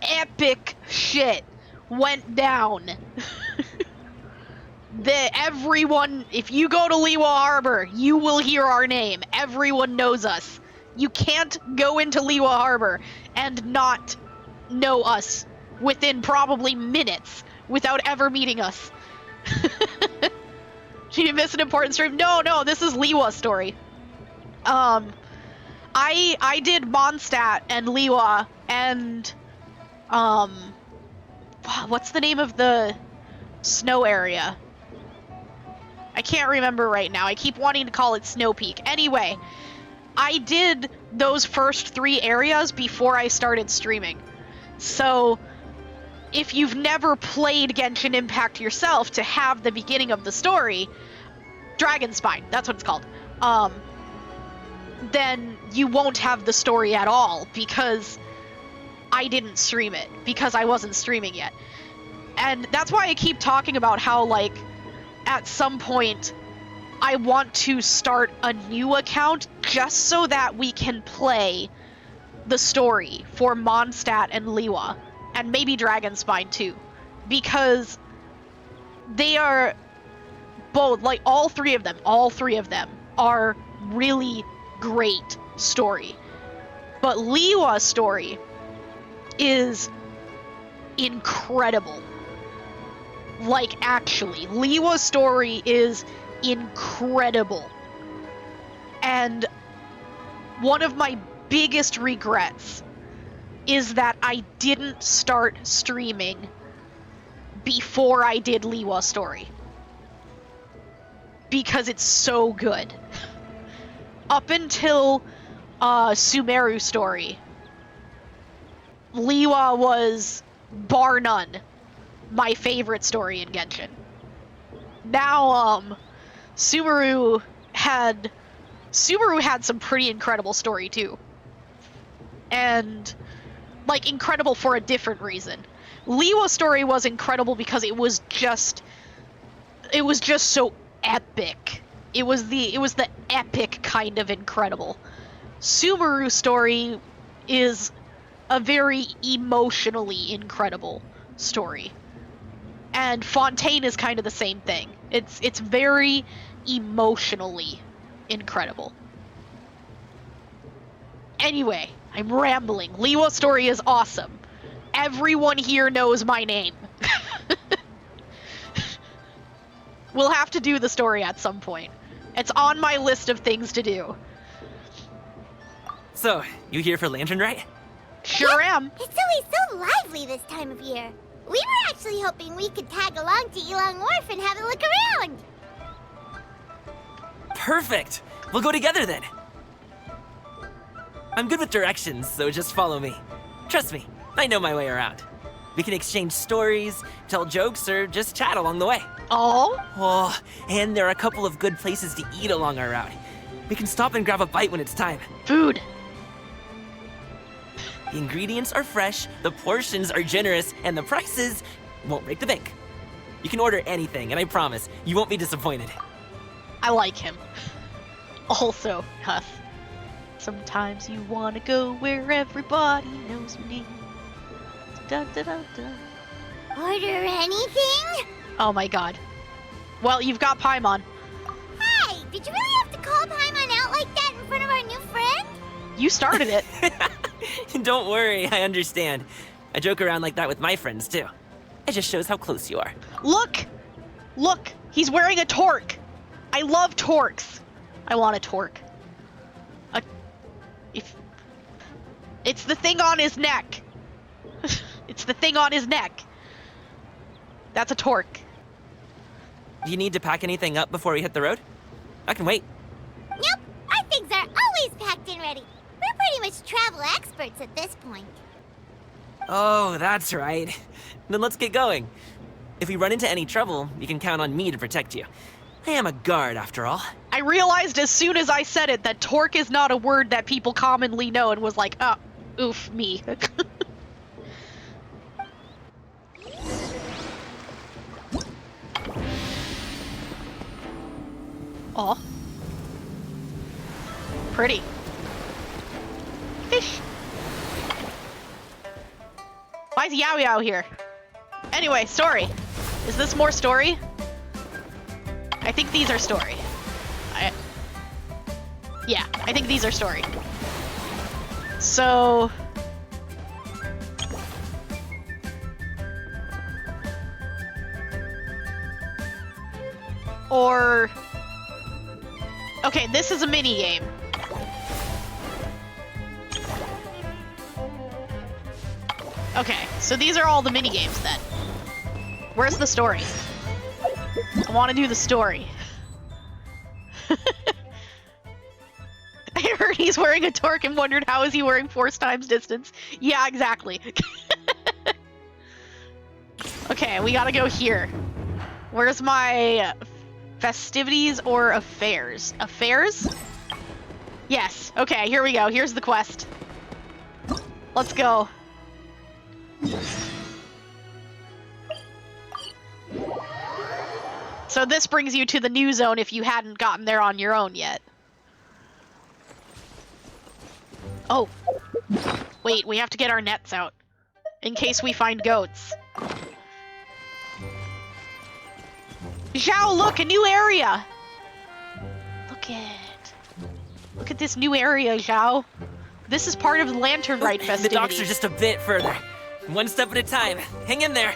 epic shit went down. Everyone, if you go to Liyue Harbor, you will hear our name. Everyone knows us. You can't go into Liyue Harbor and not know us within probably minutes without ever meeting us. Did you miss an important stream? No, this is Liyue story. I did Mondstadt and Liyue and what's the name of the snow area? I can't remember right now. I keep wanting to call it Snow Peak. Anyway, I did those first 3 areas before I started streaming. So, if you've never played Genshin Impact yourself to have the beginning of the story, Dragon Spine, that's what it's called, then you won't have the story at all because I didn't stream it, because I wasn't streaming yet. And that's why I keep talking about how, like, at some point, I want to start a new account just so that we can play the story for Mondstadt and Liyue, and maybe Dragonspine too, because they are both, like, all three of them are really great story. But Liyue's story is incredible. Like, actually, Liyue's story is incredible. And one of my biggest regrets is that I didn't start streaming before I did Liyue's story. Because it's so good. Up until Sumeru's story, Liyue was, bar none, my favorite story in Genshin. Now, Sumeru had some pretty incredible story too. And, like, incredible for a different reason. Liyue's story was incredible because it was just so epic. It was the epic kind of incredible. Sumeru's story is a very emotionally incredible story. And Fontaine is kind of the same thing. It's very emotionally incredible. Anyway, I'm rambling. Liyue's story is awesome. Everyone here knows my name. We'll have to do the story at some point. It's on my list of things to do. So, you here for Lantern Rite? Sure am. It's always so lively this time of year. We were actually hoping we could tag along to Elong Wharf and have a look around. Perfect! We'll go together then. I'm good with directions, so just follow me. Trust me, I know my way around. We can exchange stories, tell jokes, or just chat along the way. Oh? Oh, and there are a couple of good places to eat along our route. We can stop and grab a bite when it's time. Food. The ingredients are fresh, the portions are generous, and the prices won't break the bank. You can order anything, and I promise, you won't be disappointed. I like him. Also, Huth. Sometimes you wanna go where everybody knows your name. Da, da, da, da. Order anything? Oh my god. Well, you've got Paimon. Hey, did you really have to call Paimon out like that in front of our new friend? You started it. Don't worry, I understand. I joke around like that with my friends, too. It just shows how close you are. Look! Look! He's wearing a torque! I love torques! I want a torque. It's the thing on his neck! It's the thing on his neck! That's a torque. Do you need to pack anything up before we hit the road? I can wait. Nope, our things are always packed and ready. We're pretty much travel experts at this point. Oh, that's right. Then let's get going. If we run into any trouble, you can count on me to protect you. I am a guard, after all. I realized as soon as I said it that torque is not a word that people commonly know and was like, oh, oof, me. Aw. Pretty. Fish. Why is Yao Yao here? Anyway, story. Is this more story? I think these are story. Yeah, I think these are story. So... Or... Okay, this is a mini game. Okay, so these are all the mini games then. Where's the story? I want to do the story. I heard he's wearing a torque and wondered how is he wearing force times distance. Yeah, exactly. Okay, we gotta go here. Where's my festivities or affairs? Affairs? Yes. Okay, here we go. Here's the quest. Let's go. So this brings you to the new zone if you hadn't gotten there on your own yet. Oh. Wait, we have to get our nets out. In case we find goats. Zhao, look! A new area! Look at this new area, Zhao. This is part of the Lantern Rite festivities. The docks are just a bit further. One step at a time. Hang in there.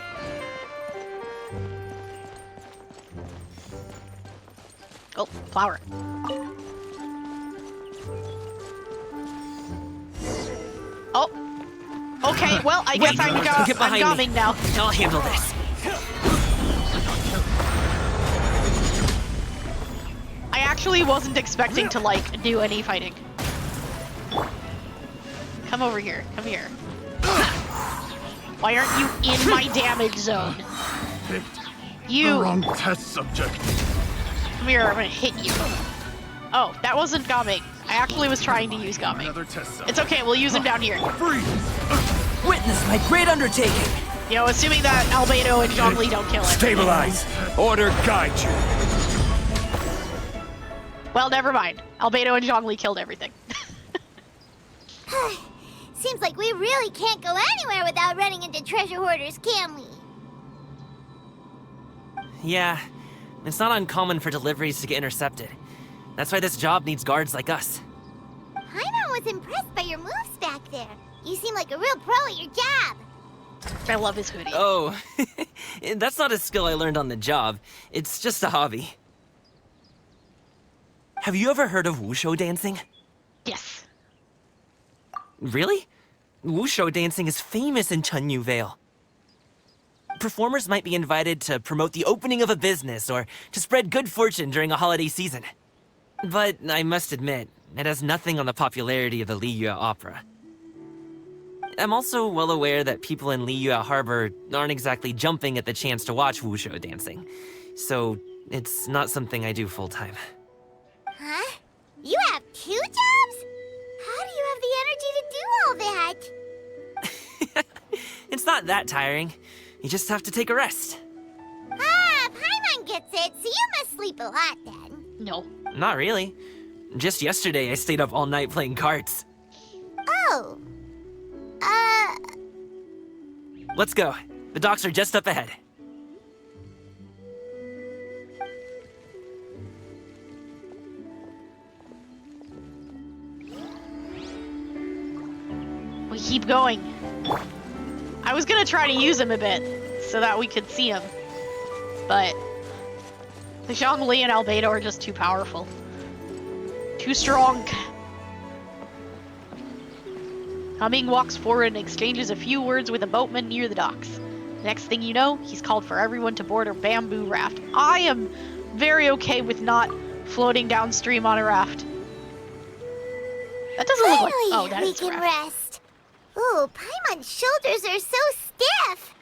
Oh, flower. Oh. Okay, well, I guess I'm coming now. I'll handle this. I actually wasn't expecting to, like, do any fighting. Come over here. Come here. Why aren't you in my damage zone? You! The wrong test subject. Come here, I'm gonna hit you. Oh, that wasn't Gaming. I actually was trying to use Gaming. Another test subject. It's okay, we'll use him down here. Freeze! Witness my great undertaking. You know, assuming that Albedo and Zhongli don't kill him. Stabilize. Order guide you. Well, never mind. Albedo and Zhongli killed everything. Seems like we really can't go anywhere without running into treasure hoarders, can we? Yeah, it's not uncommon for deliveries to get intercepted. That's why this job needs guards like us. Paimon was impressed by your moves back there. You seem like a real pro at your job. I love his hoodie. Oh, that's not a skill I learned on the job. It's just a hobby. Have you ever heard of wushu dancing? Yes. Really? Wushu dancing is famous in Chunyu Vale. Performers might be invited to promote the opening of a business or to spread good fortune during a holiday season. But I must admit, it has nothing on the popularity of the Liyue opera. I'm also well aware that people in Liyue Harbor aren't exactly jumping at the chance to watch wushu dancing. So, it's not something I do full-time. Huh? You have 2 jobs? How do you have the energy to do all that? It's not that tiring. You just have to take a rest. Ah, Paimon gets it, so you must sleep a lot then. No. Not really. Just yesterday, I stayed up all night playing cards. Oh. Let's go. The docks are just up ahead. We keep going. I was gonna try to use him a bit, so that we could see him. But the Zhongli and Albedo are just too powerful. Too strong. Humming walks forward and exchanges a few words with a boatman near the docks. Next thing you know, he's called for everyone to board a bamboo raft. I am very okay with not floating downstream on a raft. That doesn't look like... Oh, that we is a can raft. rest. Ooh, Paimon's shoulders are so stiff.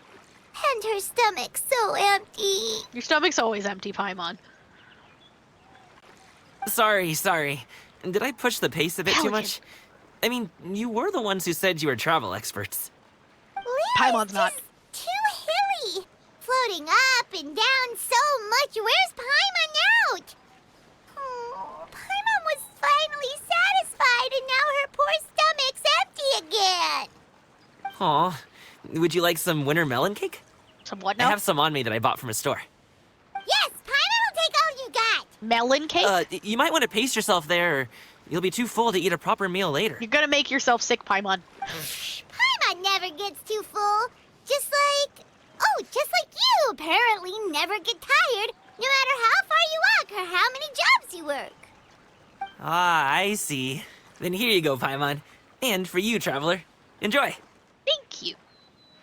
And her stomach's so empty. Your stomach's always empty, Paimon. Sorry. Did I push the pace a bit too Pelican. much? I mean, you were the ones who said you were travel experts. Paimon's not. Too hilly. Floating up and down so much. Where's Paimon out? Oh, Paimon was finally satisfied and now her poor stomach's empty again. Aw. Would you like some winter melon cake? Some what I now? have some on me that I bought from a store. Yes, Paimon will take all you got. Melon cake? You might want to pace yourself there, or you'll be too full to eat a proper meal later. You're gonna make yourself sick, Paimon. Paimon never gets too full. Just like you apparently never get tired, no matter how far you walk or how many jobs you work. Ah, I see. Then here you go, Paimon. And for you, traveler. Enjoy. Thank you.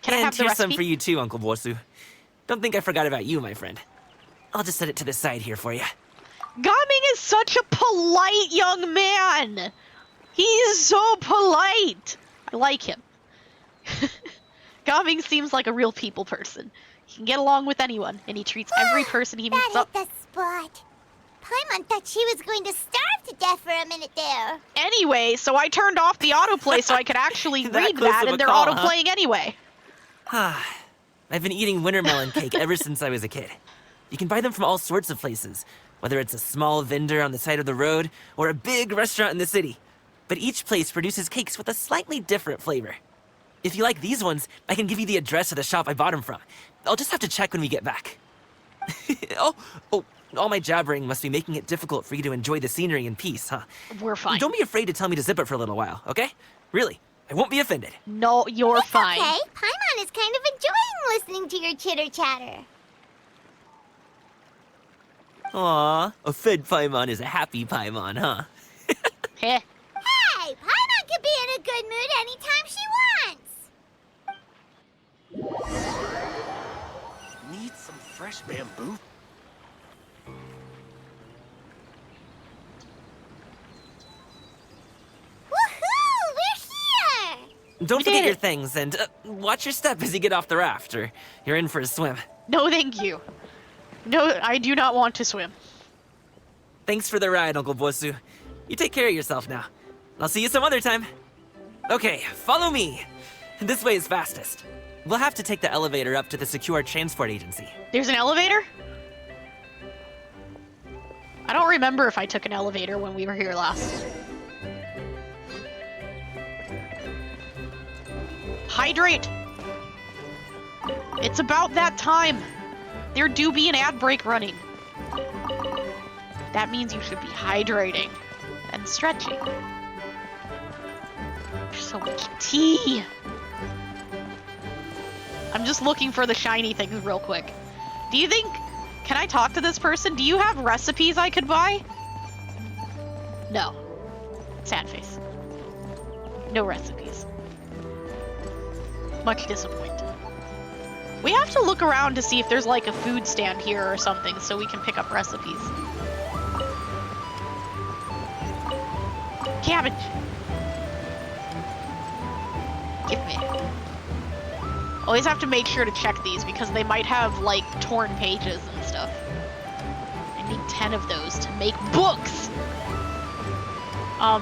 Can I and have the here's some recipe? for you too, Uncle Bosu. Don't think I forgot about you, my friend. I'll just set it to the side here for you. Gaming is such a polite young man. He is so polite. I like him. Gaming seems like a real people person. He can get along with anyone, and he treats every person he meets That up. hit the spot. Paimon thought she was going to starve to death for a minute there. Anyway, so I turned off the autoplay so I could actually That read close that, of a and they're call, autoplaying anyway. I've been eating winter melon cake ever since I was a kid. You can buy them from all sorts of places, whether it's a small vendor on the side of the road or a big restaurant in the city. But each place produces cakes with a slightly different flavor. If you like these ones, I can give you the address of the shop I bought them from. I'll just have to check when we get back. Oh, all my jabbering must be making it difficult for you to enjoy the scenery in peace, huh? We're fine. Don't be afraid to tell me to zip it for a little while, okay? Really, I won't be offended. No, you're fine. Okay, Paimon is kind of enjoying listening to your chitter-chatter. Aw, a fed Paimon is a happy Paimon, huh? Heh. Hey, Paimon can be in a good mood anytime she wants. Need some fresh bamboo? Woohoo! We're here! Don't We forget did your it. things, and watch your step as you get off the raft, or you're in for a swim. No, thank you. No, I do not want to swim. Thanks for the ride, Uncle Bosu. You take care of yourself now. I'll see you some other time. Okay, follow me. This way is fastest. We'll have to take the elevator up to the secure transport agency. There's an elevator? I don't remember if I took an elevator when we were here last. Hydrate! It's about that time! There do be an ad break running. That means you should be hydrating and stretching. There's so much tea! I'm just looking for the shiny things real quick. Do you think... Can I talk to this person? Do you have recipes I could buy? No. Sad face. No recipes. Much disappointed. We have to look around to see if there's like a food stand here or something so we can pick up recipes. Cabbage. Give me. Always have to make sure to check these because they might have, like, torn pages and stuff. I need 10 of those to make books! Oh!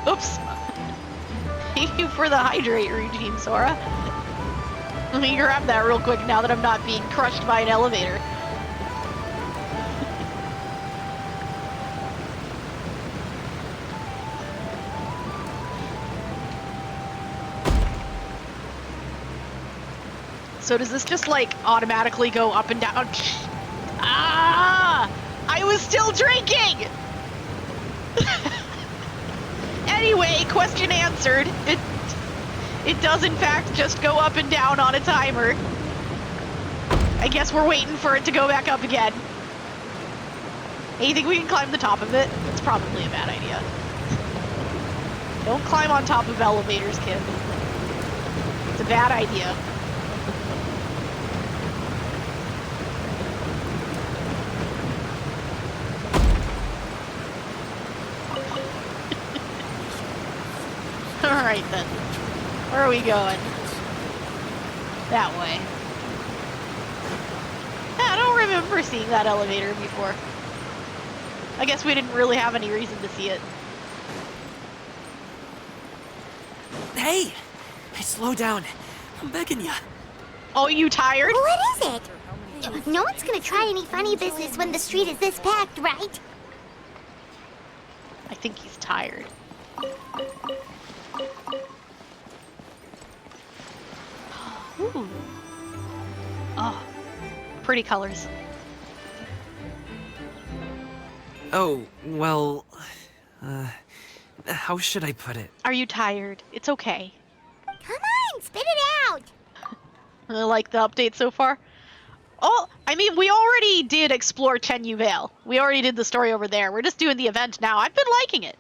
Oops. Thank you for the hydrate routine, Sora. Let me grab that real quick now that I'm not being crushed by an elevator. So does this just, like, automatically go up and down? Ah! I was still drinking! Anyway, question answered. It does, in fact, just go up and down on a timer. I guess we're waiting for it to go back up again. Hey, you think we can climb the top of it? It's probably a bad idea. Don't climb on top of elevators, kid. It's a bad idea. Alright then. Where are we going? That way. Yeah, I don't remember seeing that elevator before. I guess we didn't really have any reason to see it. Hey! Hey, slow down. I'm begging ya. Oh, you tired? What is it? No one's gonna try any funny business when the street is this packed, right? I think he's tired. Ooh. Oh, pretty colors. Oh, well... how should I put it? Are you tired? It's okay. Come on, spit it out! I like the update so far. Oh, I mean, we already did explore Chenyu Vale. We already did the story over there. We're just doing the event now. I've been liking it.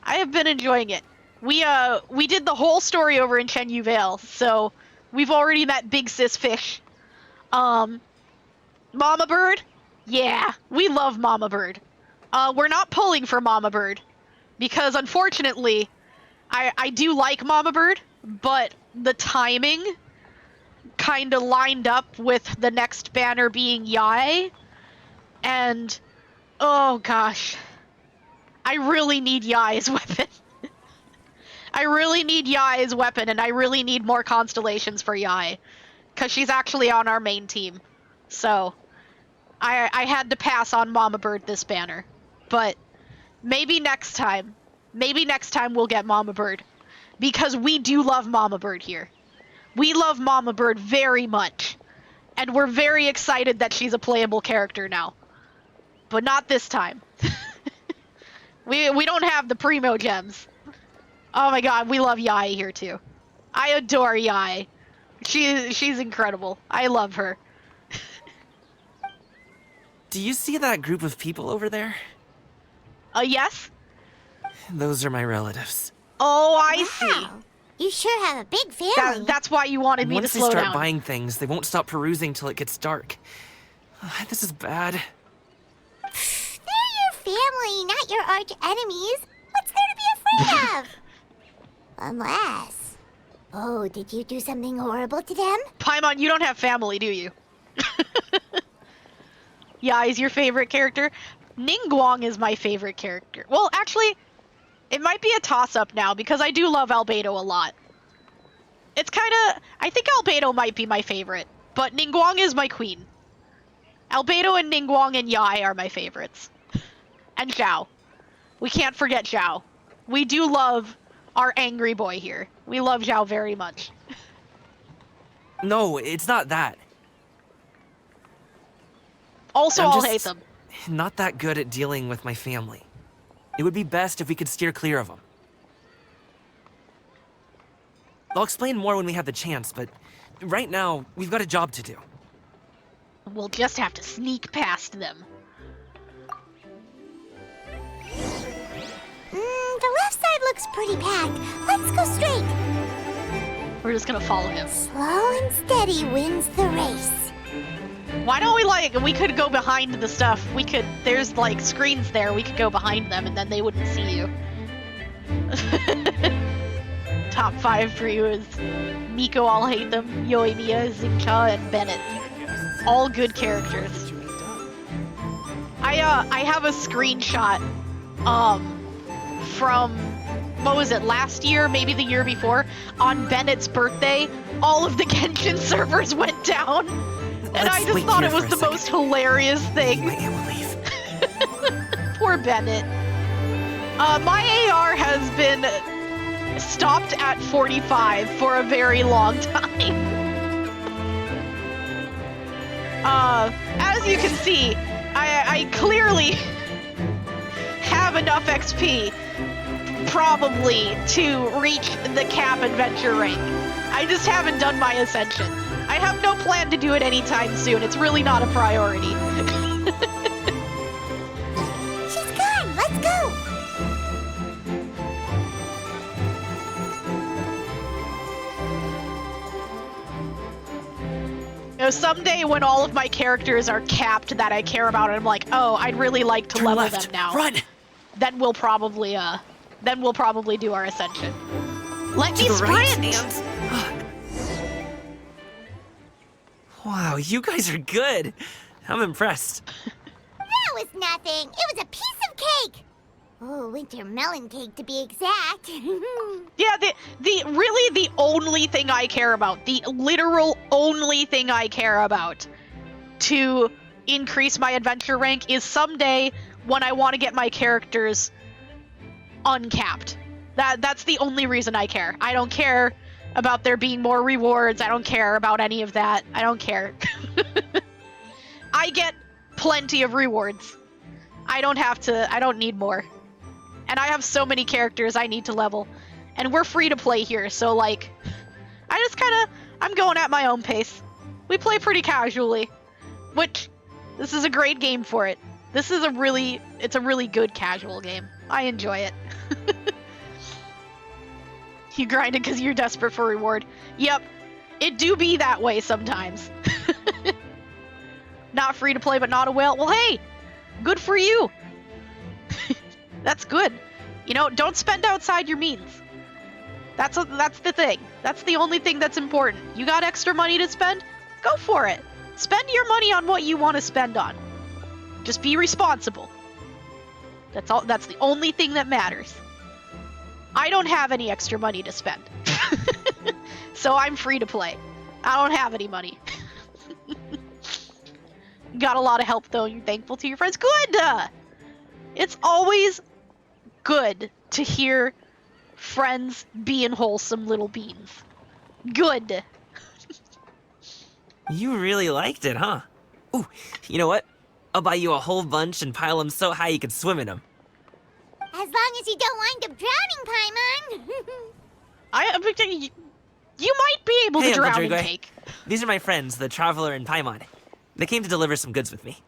I have been enjoying it. We did the whole story over in Chenyu Vale, so we've already met Big Sis Fish. Mama Bird? Yeah, we love Mama Bird. We're not pulling for Mama Bird, because unfortunately, I do like Mama Bird, but the timing kind of lined up with the next banner being Yae, and oh gosh, I really need Yae's weapon. I really need Yae's weapon, and I really need more constellations for Yae, because she's actually on our main team. So, I had to pass on Mama Bird this banner. But maybe next time we'll get Mama Bird. Because we do love Mama Bird here. We love Mama Bird very much. And we're very excited that she's a playable character now. But not this time. We don't have the Primo Gems. Oh my god, we love Yae here too. I adore Yae. She's incredible. I love her. Do you see that group of people over there? Yes? Those are my relatives. Oh, I see. Wow. You sure have a big family. That's why you wanted me to Once slow they start down. buying things, they won't stop perusing till it gets dark. This is bad. They're your family, not your arch enemies. What's there to be afraid of? Unless... Oh, did you do something horrible to them? Paimon, you don't have family, do you? Yeah, is your favorite character? Ningguang is my favorite character. Well, actually, it might be a toss-up now, because I do love Albedo a lot. It's kinda... I think Albedo might be my favorite, but Ningguang is my queen. Albedo and Ningguang and Yae are my favorites. And Zhao. We can't forget Zhao. We do love our angry boy here. We love Zhao very much. No, it's not that. Also, I'm I'll just hate them. not that good at dealing with my family. It would be best if we could steer clear of them. I'll explain more when we have the chance, but right now, we've got a job to do. We'll just have to sneak past them. The left side looks pretty packed. Let's go straight. We're just gonna follow him. Slow and steady wins the race. Why don't we could go behind the stuff. There's like screens there, we could go behind them and then they wouldn't see you. Top 5 for you is Miko, I'll hate them, Yoimiya, Xingcha, and Bennett. All good characters. I have a screenshot from, what was it, last year, maybe the year before. On Bennett's birthday, all of the Genshin servers went down. And I just thought it was the most hilarious thing. I can't believe. Poor Bennett. My AR has been stopped at 45 for a very long time. As you can see, I clearly have enough XP, probably, to reach the cap adventure rank. I just haven't done my ascension. I have no plan to do it anytime soon. It's really not a priority. She's gone! Let's go! You know, someday when all of my characters are capped that I care about, and I'm like, oh, I'd really like to Turn level left. them now. Run! Then we'll probably do our ascension. Let me To the right, sprint! and... Wow, you guys are good. I'm impressed. That was nothing. It was a piece of cake. Oh, winter melon cake to be exact. Yeah, the only thing I care about, the literal only thing I care about to increase my adventure rank is someday when I want to get my characters uncapped. That's the only reason I care. I don't care about there being more rewards. I don't care about any of that. I don't care. I get plenty of rewards. I don't need more. And I have so many characters I need to level. And we're free to play here, so like, I'm going at my own pace. We play pretty casually, which, this is a great game for it. It's a really good casual game. I enjoy it. You grind it because you're desperate for reward. Yep, it do be that way sometimes. Not free to play, but not a whale. Well, hey, good for you. That's good. You know, don't spend outside your means. That's the thing. That's the only thing that's important. You got extra money to spend? Go for it. Spend your money on what you want to spend on. Just be responsible. That's all. That's the only thing that matters. I don't have any extra money to spend. So I'm free to play. I don't have any money. Got a lot of help though, and you're thankful to your friends. Good! It's always good to hear friends being wholesome little beans. Good. You really liked it, huh? Ooh, you know what? I'll buy you a whole bunch and pile them so high you could swim in them. As long as you don't wind up drowning, Paimon. You might be able to Hey, drown Uncle in Drigway. cake. These are my friends, the Traveler and Paimon. They came to deliver some goods with me.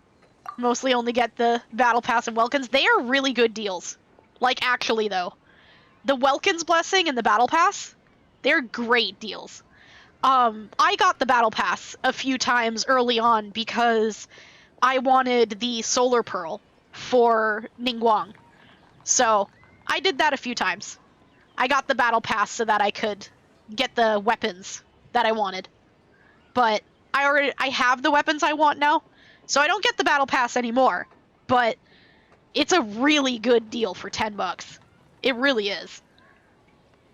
Mostly only get the Battle Pass and Welkins. They are really good deals. Like, actually, though. The Welkins Blessing and the Battle Pass, they're great deals. I got the Battle Pass a few times early on because I wanted the Solar Pearl for Ningguang. So, I did that a few times. I got the Battle Pass so that I could get the weapons that I wanted. But I have the weapons I want now, so I don't get the Battle Pass anymore. But it's a really good deal for $10. It really is.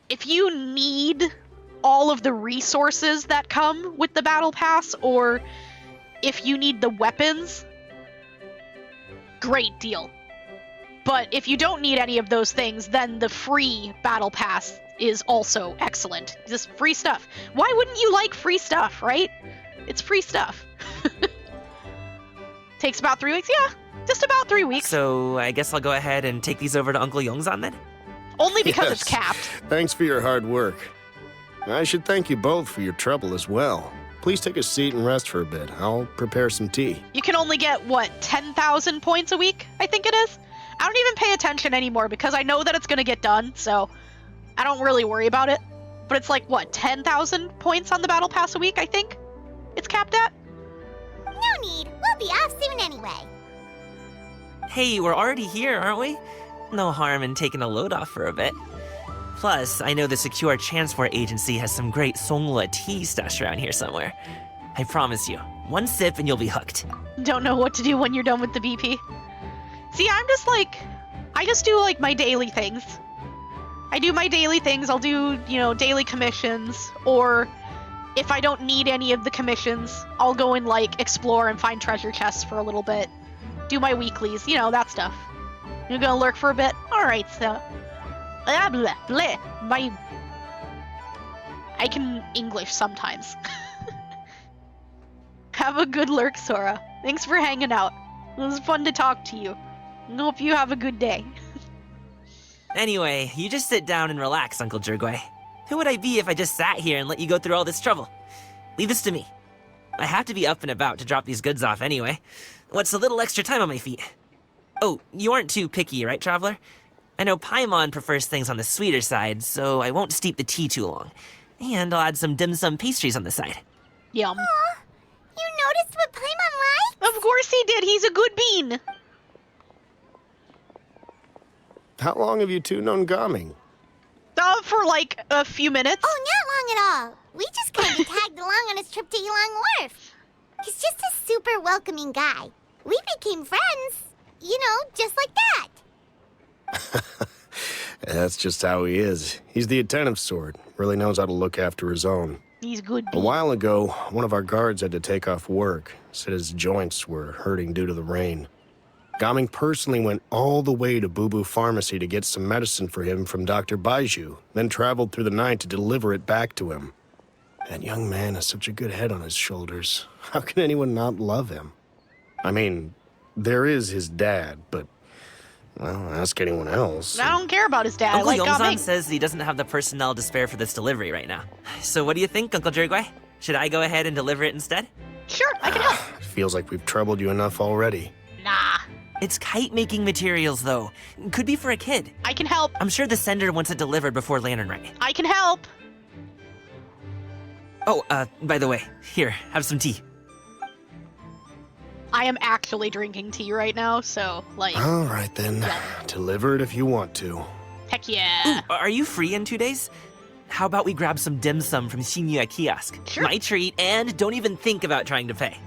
If you need all of the resources that come with the Battle Pass, or if you need the weapons, great deal. But if you don't need any of those things, then the free Battle Pass is also excellent. Just free stuff. Why wouldn't you like free stuff, right? It's free stuff. Takes about 3 weeks? Yeah, just about 3 weeks. So I guess I'll go ahead and take these over to Uncle Yongzan then? Only because it's Yes. capped. Thanks for your hard work. I should thank you both for your trouble as well. Please take a seat and rest for a bit. I'll prepare some tea. You can only get, what, 10,000 points a week, I think it is? I don't even pay attention anymore because I know that it's going to get done, so I don't really worry about it. But it's like, what, 10,000 points on the Battle Pass a week, I think? It's capped at? No need. We'll be off soon anyway. Hey, we're already here, aren't we? No harm in taking a load off for a bit. Plus, I know the Secure Transport Agency has some great Songhua tea stashed around here somewhere. I promise you, one sip and you'll be hooked. Don't know what to do when you're done with the BP. See, I'm just like, I just do like my daily things. I do my daily things. I'll do, daily commissions, or if I don't need any of the commissions, I'll go and like explore and find treasure chests for a little bit. Do my weeklies, that stuff. You're gonna lurk for a bit? Alright, so. Blah, blah, blah. I can English sometimes. Have a good lurk, Sora. Thanks for hanging out. It was fun to talk to you. I hope you have a good day. Anyway, you just sit down and relax, Uncle Jirgwe. Who would I be if I just sat here and let you go through all this trouble? Leave this to me. I have to be up and about to drop these goods off anyway. What's a little extra time on my feet? Oh, you aren't too picky, right, Traveler? I know Paimon prefers things on the sweeter side, so I won't steep the tea too long. And I'll add some dim sum pastries on the side. Yum. Aw, you noticed what Paimon likes? Of course he did. He's a good bean. How long have you two known Gaming? For like a few minutes. Oh, not long at all. We just kind of tagged along on his trip to Yulong Wharf. He's just a super welcoming guy. We became friends, just like that. That's just how he is. He's the attentive sort. Really knows how to look after his own. He's a good A bean. while ago, one of our guards had to take off work. Said his joints were hurting due to the rain. Gaming personally went all the way to Boo Boo Pharmacy to get some medicine for him from Dr. Baiju, then traveled through the night to deliver it back to him. That young man has such a good head on his shoulders. How can anyone not love him? I mean, there is his dad, but, well, ask anyone else. I don't care about his dad. Uncle I like Yongzan Gaming. says he doesn't have the personnel to spare for this delivery right now. So what do you think, Uncle Jirgwe? Should I go ahead and deliver it instead? Sure, I can help. Feels like we've troubled you enough already. Nah, It's kite-making materials, though. Could be for a kid. I can help. I'm sure the sender wants it delivered before Lantern Rite. I can help. Oh, by the way, here, have some tea. I am actually drinking tea right now, so, like, All right, then. Deliver it if you want to. heck yeah. Ooh, are you free in 2 days? How about we grab some dim sum from Shinya Kiosk? Sure. My treat, and don't even think about trying to pay.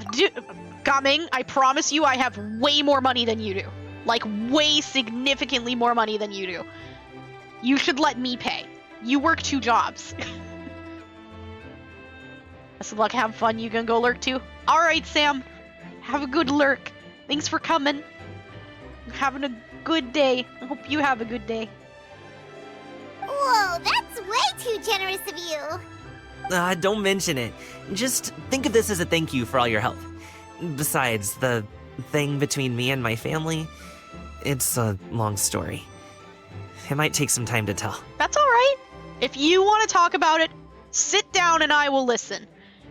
Gaming, I promise you I have way more money than you do. Like, way significantly more money than you do. You should let me pay. You work 2 jobs. Best of luck, have fun. You gonna go lurk too? Alright, Sam. Have a good lurk. Thanks for coming. Having a good day. I hope you have a good day. Whoa, that's way too generous of you. Don't mention it. Just think of this as a thank you for all your help. Besides, the thing between me and my family, it's a long story. It might take some time to tell. That's alright. If you want to talk about it, sit down and I will listen.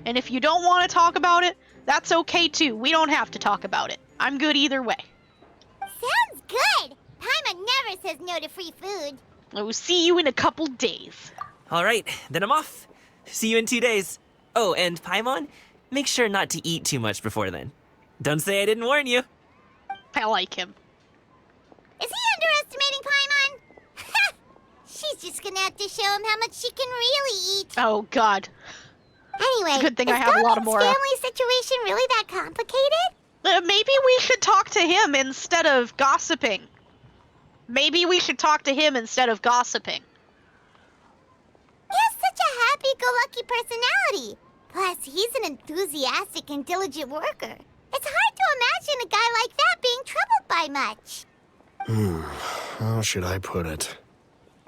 And if you don't want to talk about it, that's okay too. We don't have to talk about it. I'm good either way. Sounds good. Paimon never says no to free food. I will see you in a couple days. All right, then I'm off. See you in 2 days. Oh, and Paimon, make sure not to eat too much before then. Don't say I didn't warn you. I like him. Is he underestimating Paimon? She's just gonna have to show him how much she can really eat. Oh, God. Anyway, Good thing I is have a lot of Gamin's Mora. family situation really that complicated? Maybe we should talk to him instead of gossiping. Maybe we should talk to him instead of gossiping. He has such a happy-go-lucky personality. Plus, he's an enthusiastic and diligent worker. It's hard to imagine a guy like that being troubled by much. How should I put it?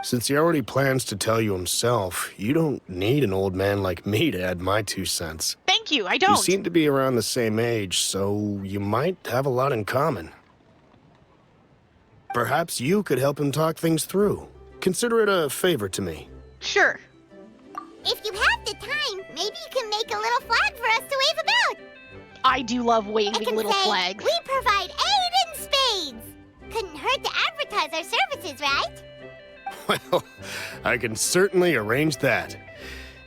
Since he already plans to tell you himself, you don't need an old man like me to add my 2 cents. Thank you, I You don't. seem to be around the same age, so you might have a lot in common. Perhaps you could help him talk things through. Consider it a favor to me. Sure. If you have the time, maybe you can make a little flag for us to wave about. I do love It waving can little say, flags. we provide aid in spades. Couldn't hurt to advertise our services, right? Well, I can certainly arrange that.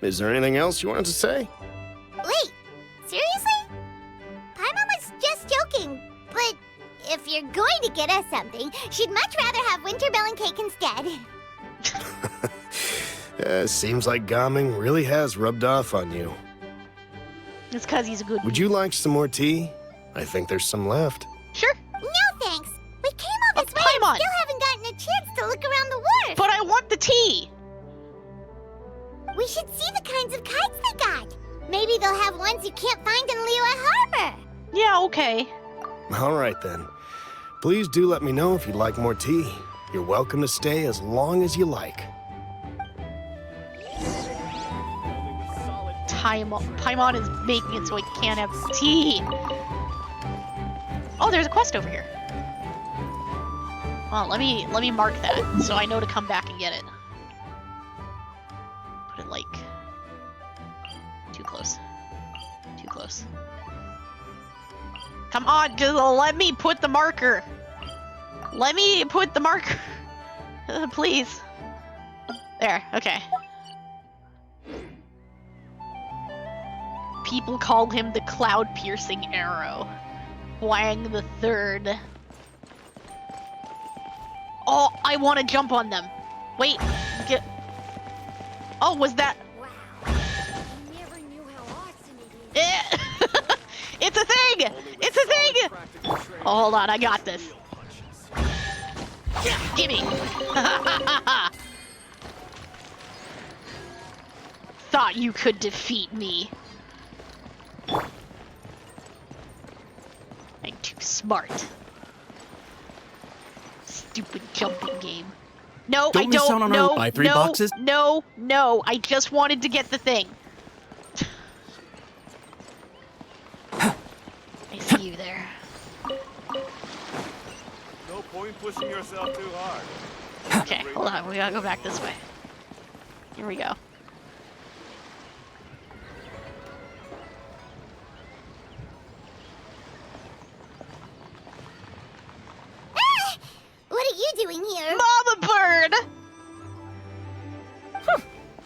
Is there anything else you wanted to say? Wait, seriously? Paimon was just joking, but if you're going to get us something, she'd much rather have winter melon cake instead. Seems like Gaming really has rubbed off on you. It's because he's a good. Would you like some more tea? I think there's some left. Sure. No thanks. We came all this way Paimon. and still haven't gotten a chance to look around the wharf. But I want the tea. We should see the kinds of kites they got. Maybe they'll have ones you can't find in Liyue Harbor. Yeah, okay. All right, then. Please do let me know if you'd like more tea. You're welcome to stay as long as you like. Paimon is making it so I can't have tea. Oh, there's a quest over here. Well, let me mark that so I know to come back and get it. Put it like too close. Too close. Come on, just let me put the marker. Let me put the marker. Please. There, okay. People call him the cloud-piercing arrow. Wang the Third. Oh, I want to jump on them. Wait, get... Oh, was that... Wow. You never knew how awesome it is. It's a thing! It's a thing! Oh, hold on, I got this. Gimme! Thought you could defeat me. I'm too smart. Stupid jumping game. No, I Don't miss out on no, our buy 3 no, boxes. no, no. I just wanted to get the thing. I see you there. No point pushing yourself too hard. Okay, hold on. We gotta go back this way. Here we go. What are you doing here? Mama bird!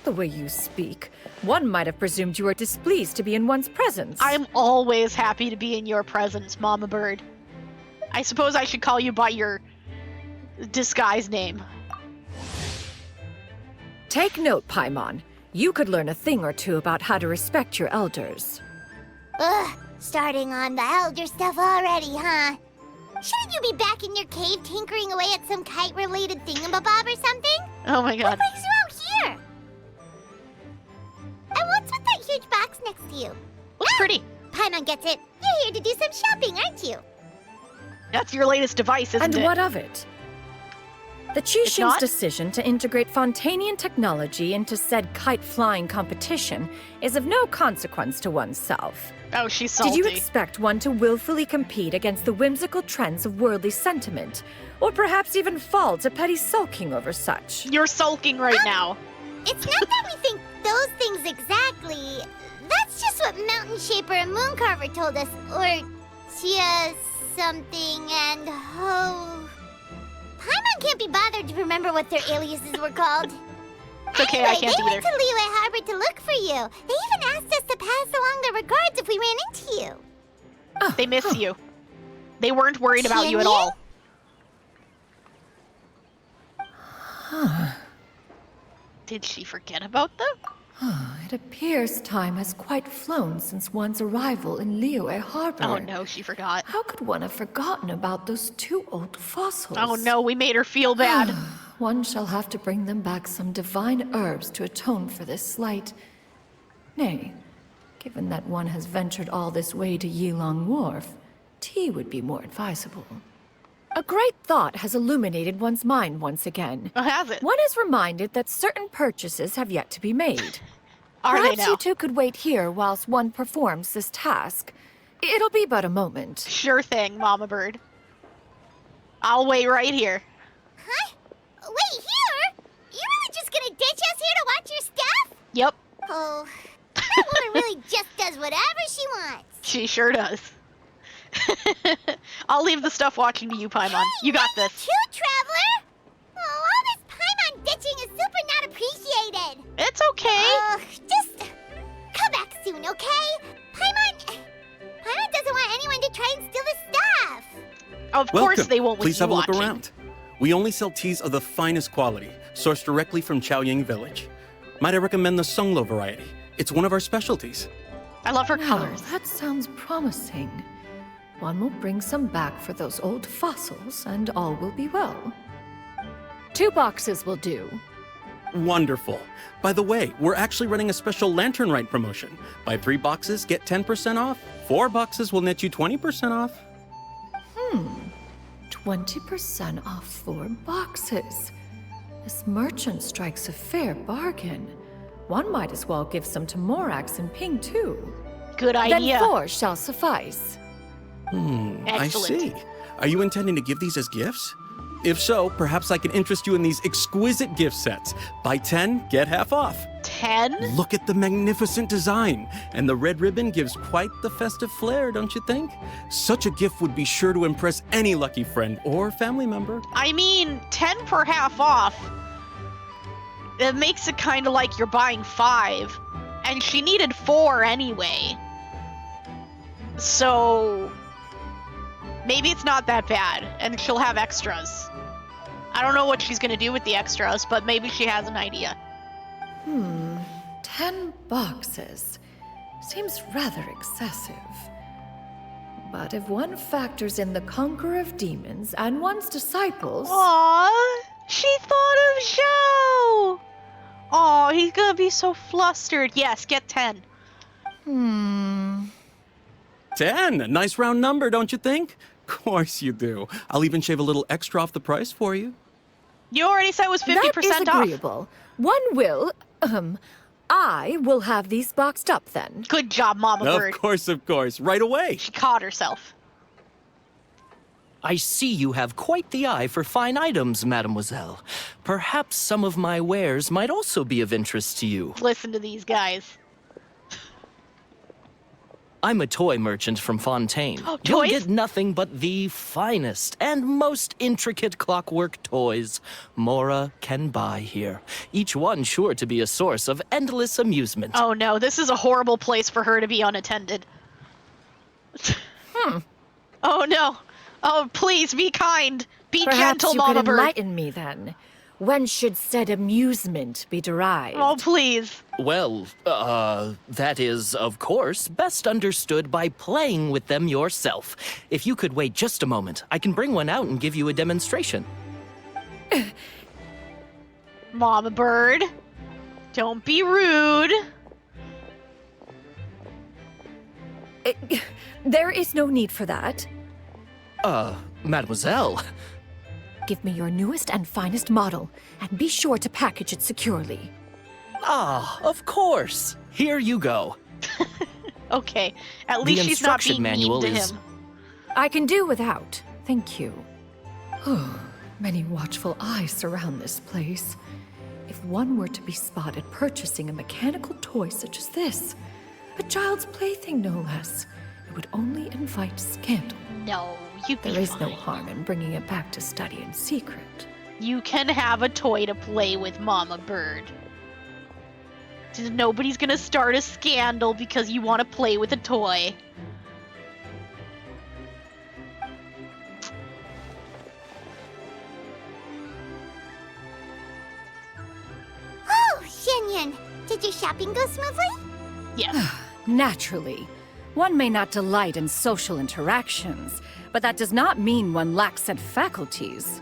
The way you speak, one might have presumed you were displeased to be in one's presence. I'm always happy to be in your presence, Mama Bird. I suppose I should call you by your disguise name. Take note, Paimon. You could learn a thing or two about how to respect your elders. Ugh, starting on the elder stuff already, huh? Shouldn't you be back in your cave tinkering away at some kite-related thingamabob or something? Oh my god. What brings you out here? And what's with that huge box next to you? Looks pretty. Paimon gets it. You're here to do some shopping, aren't you? That's your latest device, isn't it? And what of it? The Qixing's not? decision to integrate Fontanian technology into said kite-flying competition is of no consequence to oneself. Oh, she's salty. Did you expect one to willfully compete against the whimsical trends of worldly sentiment? Or perhaps even fall to petty sulking over such? You're sulking right now. It's not that we think those things exactly. That's just what Mountain Shaper and Mooncarver told us. Or Tia something and Ho. Paimon can't be bothered to remember what their aliases were called. It's okay, anyway, I can't they either. went to Liyue Harbor to look for you. They even asked us to pass along their regards if we ran into you. They miss you. They weren't worried about you at all. Did she forget about them? It appears time has quite flown since one's arrival in Liyue Harbor. Oh no, she forgot. How could one have forgotten about those 2 old fossils? Oh no, we made her feel bad. One shall have to bring them back some divine herbs to atone for this slight. Nay, given that one has ventured all this way to Yilong Wharf, tea would be more advisable. A great thought has illuminated one's mind once again. Oh, has it? One is reminded that certain purchases have yet to be made. Are Perhaps they now? you two could wait here whilst one performs this task. It'll be but a moment. Sure thing, Mama Bird. I'll wait right here. Huh? Wait, here? You really just gonna ditch us here to watch your stuff? Yep, Oh, that woman really just does whatever she wants. she sure does. I'll leave the stuff watching to you, Paimon. You got this. True, Traveler! Oh, all this Paimon ditching is super not appreciated. It's okay. Just come back soon, okay? Paimon doesn't want anyone to try and steal the stuff. Of Welcome. course they won't with Please you have a look watching. around. We only sell teas of the finest quality, sourced directly from Chaoying Village. Might I recommend the Sunglo variety? It's one of our specialties. I love her Now, colors. that sounds promising. One will bring some back for those old fossils, and all will be well. 2 boxes will do. Wonderful. By the way, we're actually running a special Lantern Rite promotion. Buy 3 boxes, get 10% off. 4 boxes will net you 20% off. 20% off 4 boxes. This merchant strikes a fair bargain. One might as well give some to Morax and Ping, too. Good idea. Then 4 shall suffice. Excellent. I see. Are you intending to give these as gifts? If so, perhaps I can interest you in these exquisite gift sets. Buy 10, get half off. 10? Look at the magnificent design. And the red ribbon gives quite the festive flair, don't you think? Such a gift would be sure to impress any lucky friend or family member. I mean, 10 for half off. It makes it kind of like you're buying 5. And she needed 4 anyway. So maybe it's not that bad, and she'll have extras. I don't know what she's gonna do with the extras, but maybe she has an idea. 10 boxes. Seems rather excessive. But if one factors in the Conqueror of Demons and one's disciples... Aww, she thought of Zhao! Aw, he's gonna be so flustered. Yes, get 10. 10, nice round number, don't you think? Of course you do. I'll even shave a little extra off the price for you. You already said it was 50% That is off. agreeable. One will, I will have these boxed up then. Good job, Mama Bird. Of course. Right away. She caught herself. I see you have quite the eye for fine items, mademoiselle. Perhaps some of my wares might also be of interest to you. Listen to these guys. I'm a toy merchant from Fontaine. Oh, You'll toys? get nothing but the finest and most intricate clockwork toys Mora can buy here. Each one sure to be a source of endless amusement. Oh no, this is a horrible place for her to be unattended. Oh no. Oh, please, be kind. Be Perhaps gentle, you Mama could Bird. enlighten me then. When should said amusement be derived? Oh, please. Well, that is, of course, best understood by playing with them yourself. If you could wait just a moment, I can bring one out and give you a demonstration. Mama Bird, don't be rude. There is no need for that. Mademoiselle. Give me your newest and finest model, and be sure to package it securely. Ah, of course. Here you go. Okay, at least she's not being mean to him. I can do without, thank you. Many watchful eyes surround this place. If one were to be spotted purchasing a mechanical toy such as this, a child's plaything no less, it would only invite scandal. No, you'd be There is fine. no harm in bringing it back to study in secret. You can have a toy to play with, Mama Bird. Nobody's gonna start a scandal because you want to play with a toy. Oh, Shinyan, did your shopping go smoothly? Yes. Naturally. One may not delight in social interactions, but that does not mean one lacks in faculties.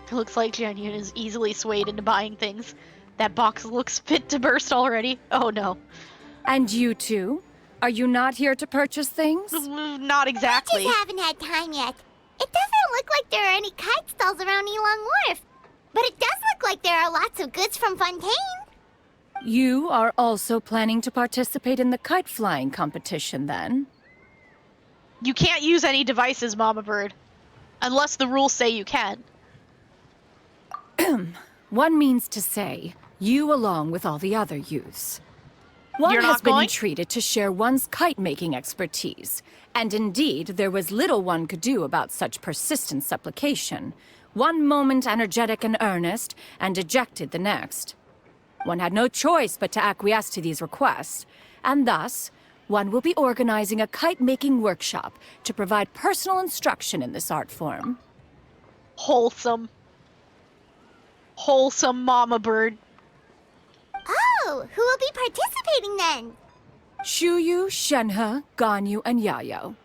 It looks like Jenyun is easily swayed into buying things. That box looks fit to burst already. Oh no. And you too? Are you not here to purchase things? Not exactly. We just haven't had time yet. It doesn't look like there are any kite stalls around Elong Wharf. But it does look like there are lots of goods from Fontaine. You are also planning to participate in the kite flying competition then? You can't use any devices, Mama Bird. Unless the rules say you can. One means to say, you along with all the other youths. One You're has not been going? entreated to share one's kite-making expertise, and indeed there was little one could do about such persistent supplication. One moment energetic and earnest, and dejected the next. One had no choice but to acquiesce to these requests, and thus, one will be organizing a kite-making workshop to provide personal instruction in this art form. Wholesome. Wholesome, Mama Bird. Who will be participating then? Shuyu, Shenhe, Ganyu, and Yayo.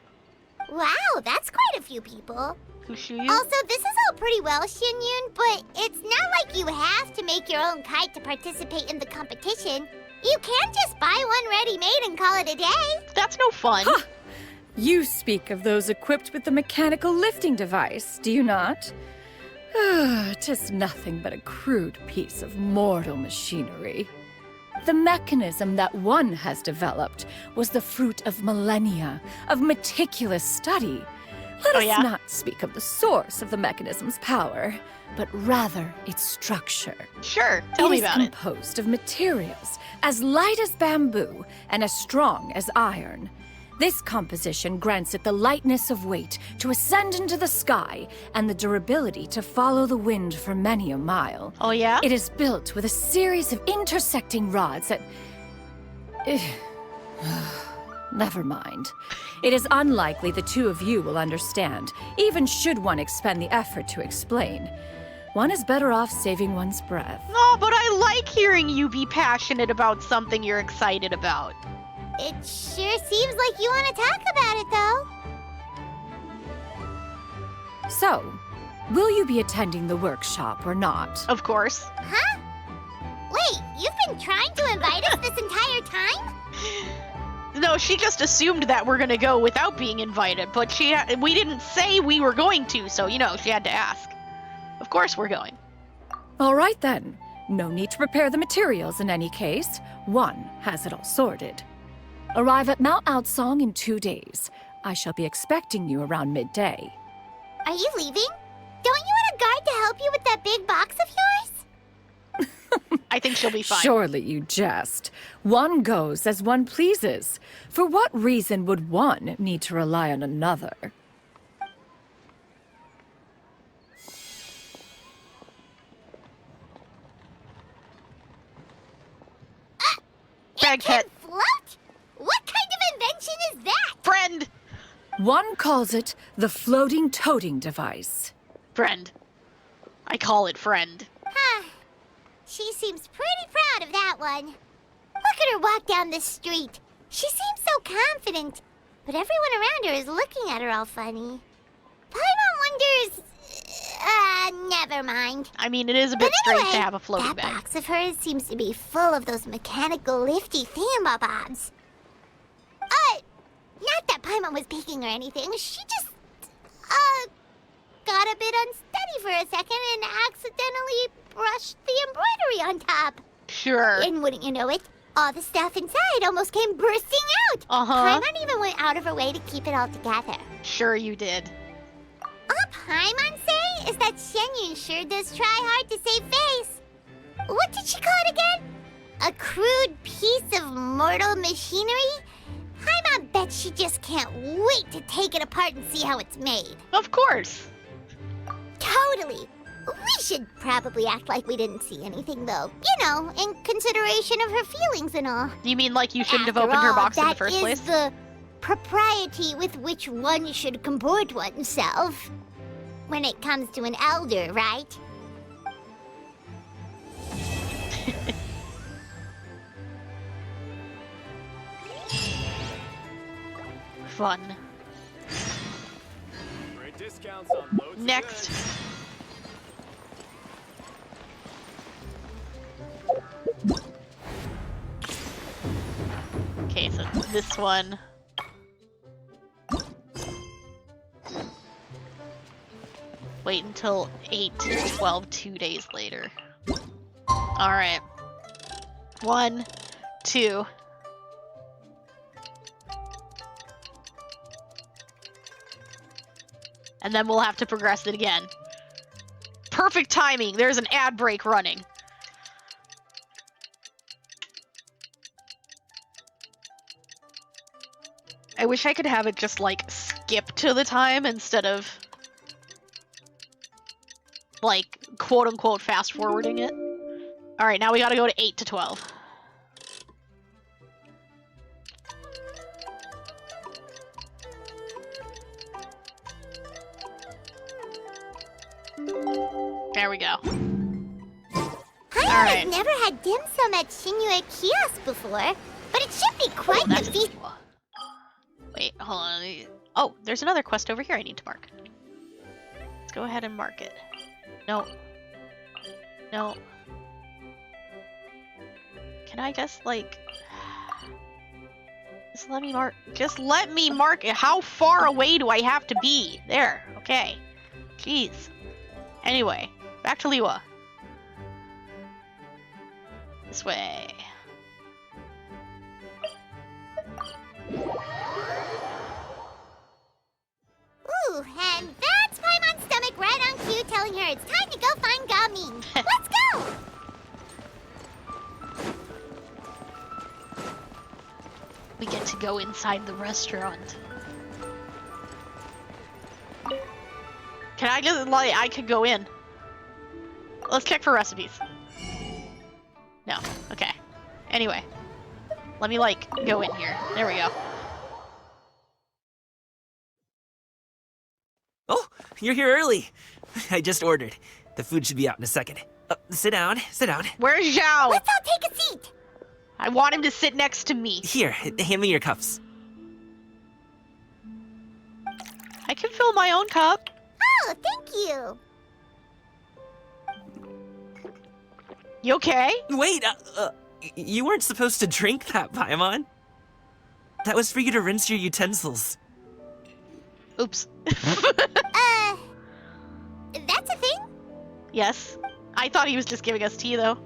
Wow, that's quite a few people. Who's Shuyu? Also, this is all pretty well, Xinyun, but it's not like you have to make your own kite to participate in the competition. You can just buy one ready-made and call it a day. That's no fun. Huh. You speak of those equipped with the mechanical lifting device, do you not? 'Tis nothing but a crude piece of mortal machinery. The mechanism that one has developed was the fruit of millennia of meticulous study. Let us not speak of the source of the mechanism's power, but rather its structure. Sure, tell me about It it. is composed of materials as light as bamboo and as strong as iron. This composition grants it the lightness of weight to ascend into the sky and the durability to follow the wind for many a mile. Oh, yeah? It is built with a series of intersecting rods that... Never mind. It is unlikely the two of you will understand, even should one expend the effort to explain. One is better off saving one's breath. No, but I like hearing you be passionate about something you're excited about. It sure seems like you want to talk about it, though. So, will you be attending the workshop or not? Of course. Huh? Wait, you've been trying to invite us this entire time? No, she just assumed that we're gonna go without being invited, but we didn't say we were going to, so, you know, she had to ask. Of course we're going. All right then. No need to prepare the materials in any case. One has it all sorted. Arrive at Mount Outsong in 2 days. I shall be expecting you around midday. Are you leaving? Don't you want a guard to help you with that big box of yours? I think she'll be fine. Surely you jest. One goes as one pleases. For what reason would one need to rely on another? Bag pet. Float? What kind of invention is that? Friend! One calls it the floating toting device. Friend. I call it friend. Huh. She seems pretty proud of that one. Look at her walk down the street. She seems so confident, but everyone around her is looking at her all funny. Paimon wonders... never mind. I mean, it is a bit strange to have a floating that bag. box of hers seems to be full of those mechanical lifty thingamabobs. Not that Paimon was peeking or anything. She just, got a bit unsteady for a second and accidentally brushed the embroidery on top. Sure. And wouldn't you know it, all the stuff inside almost came bursting out. Uh-huh. Paimon even went out of her way to keep it all together. Sure you did. All Paimon say is that Xinyun sure does try hard to save face. What did she call it again? A crude piece of mortal machinery? Paimon bet she just can't wait to take it apart and see how it's made. Of course. Totally. We should probably act like we didn't see anything, though. You know, in consideration of her feelings and all. You mean like you shouldn't have After opened her all, box in the first That place? is the propriety with which one should comport oneself. When it comes to an elder, right? Fun. Great discounts on loads of Next. goods. Okay, so this one. Wait until 8 to 12, 2 days later. Alright. 1, 2. And then we'll have to progress it again. Perfect timing! There's an ad break running. I wish I could have it just, like, skip to the time instead of, like, quote-unquote fast-forwarding it. Alright, now we gotta go to 8 to 12. Paimon There we go. Alright. I've never had dim sum at Shinue Kiosk before, but it should be quite the feast. Wait, hold on. Oh, there's another quest over here I need to mark. Let's go ahead and mark it. No. No. Can I just, like... Just let me mark... Just let me mark it. How far away do I have to be? There. Okay. Jeez. Anyway, back to Liwa. This way. Ooh, and that's Paimon's stomach right on cue telling her it's time to go find Gaming. Let's go! We get to go inside the restaurant. Can I just, like, I could go in. Let's check for recipes. No, okay. Anyway. Let me, like, go in here. There we go. Oh, you're here early. I just ordered. The food should be out in a second. Sit down, sit down. Where's Zhao? Let's all take a seat. I want him to sit next to me. Here, hand me your cups. I can fill my own cup. Oh, thank you. You okay? Wait, you weren't supposed to drink that, Paimon. That was for you to rinse your utensils. Oops. That's a thing? Yes. I thought he was just giving us tea, though.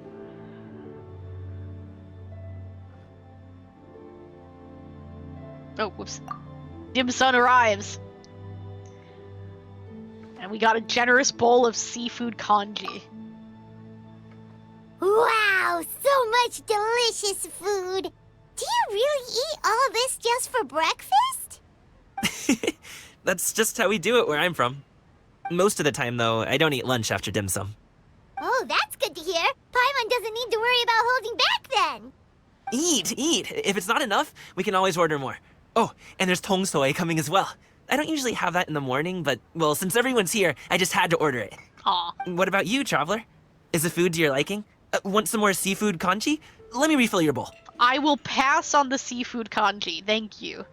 Oh, whoops. Dim sum arrives. And we got a generous bowl of seafood congee. Wow, so much delicious food. Do you really eat all this just for breakfast? That's just how we do it where I'm from. Most of the time, though, I don't eat lunch after dim sum. Oh, that's good to hear. Paimon doesn't need to worry about holding back then. Eat! If it's not enough, we can always order more. Oh, and there's tong soy coming as well. I don't usually have that in the morning, but, well, since everyone's here, I just had to order it. Aw. What about you, traveler? Is the food to your liking? Want some more seafood congee? Let me refill your bowl. I will pass on the seafood congee, thank you.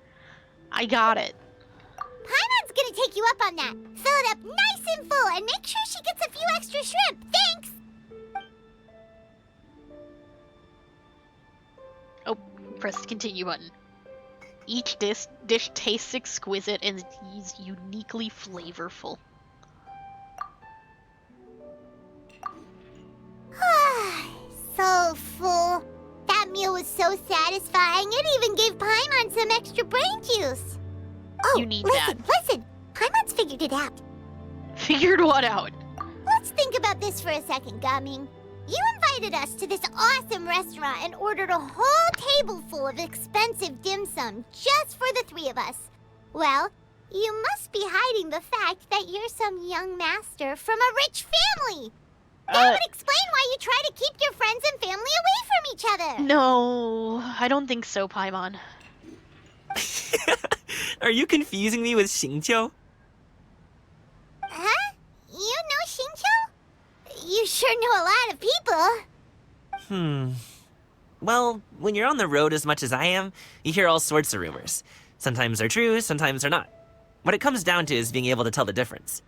I got it. Paimon's gonna take you up on that. Fill it up nice and full and make sure she gets a few extra shrimp. Thanks! Oh, press the continue button. Each dish tastes exquisite and is uniquely flavorful. So full. That meal was so satisfying, it even gave Paimon some extra brain juice. Oh, You need listen, that. listen. Paimon's figured it out. Figured what out? Let's think about this for a second, Gaming. You invited us to this awesome restaurant and ordered a whole table full of expensive dim sum just for the three of us. Well, you must be hiding the fact that you're some young master from a rich family. That would explain why you try to keep your friends and family away from each other. No, I don't think so, Paimon. Are you confusing me with Xingqiu? Huh? You know Xingqiu? You sure know a lot of people. Well, when you're on the road as much as I am, you hear all sorts of rumors. Sometimes they're true, sometimes they're not. What it comes down to is being able to tell the difference.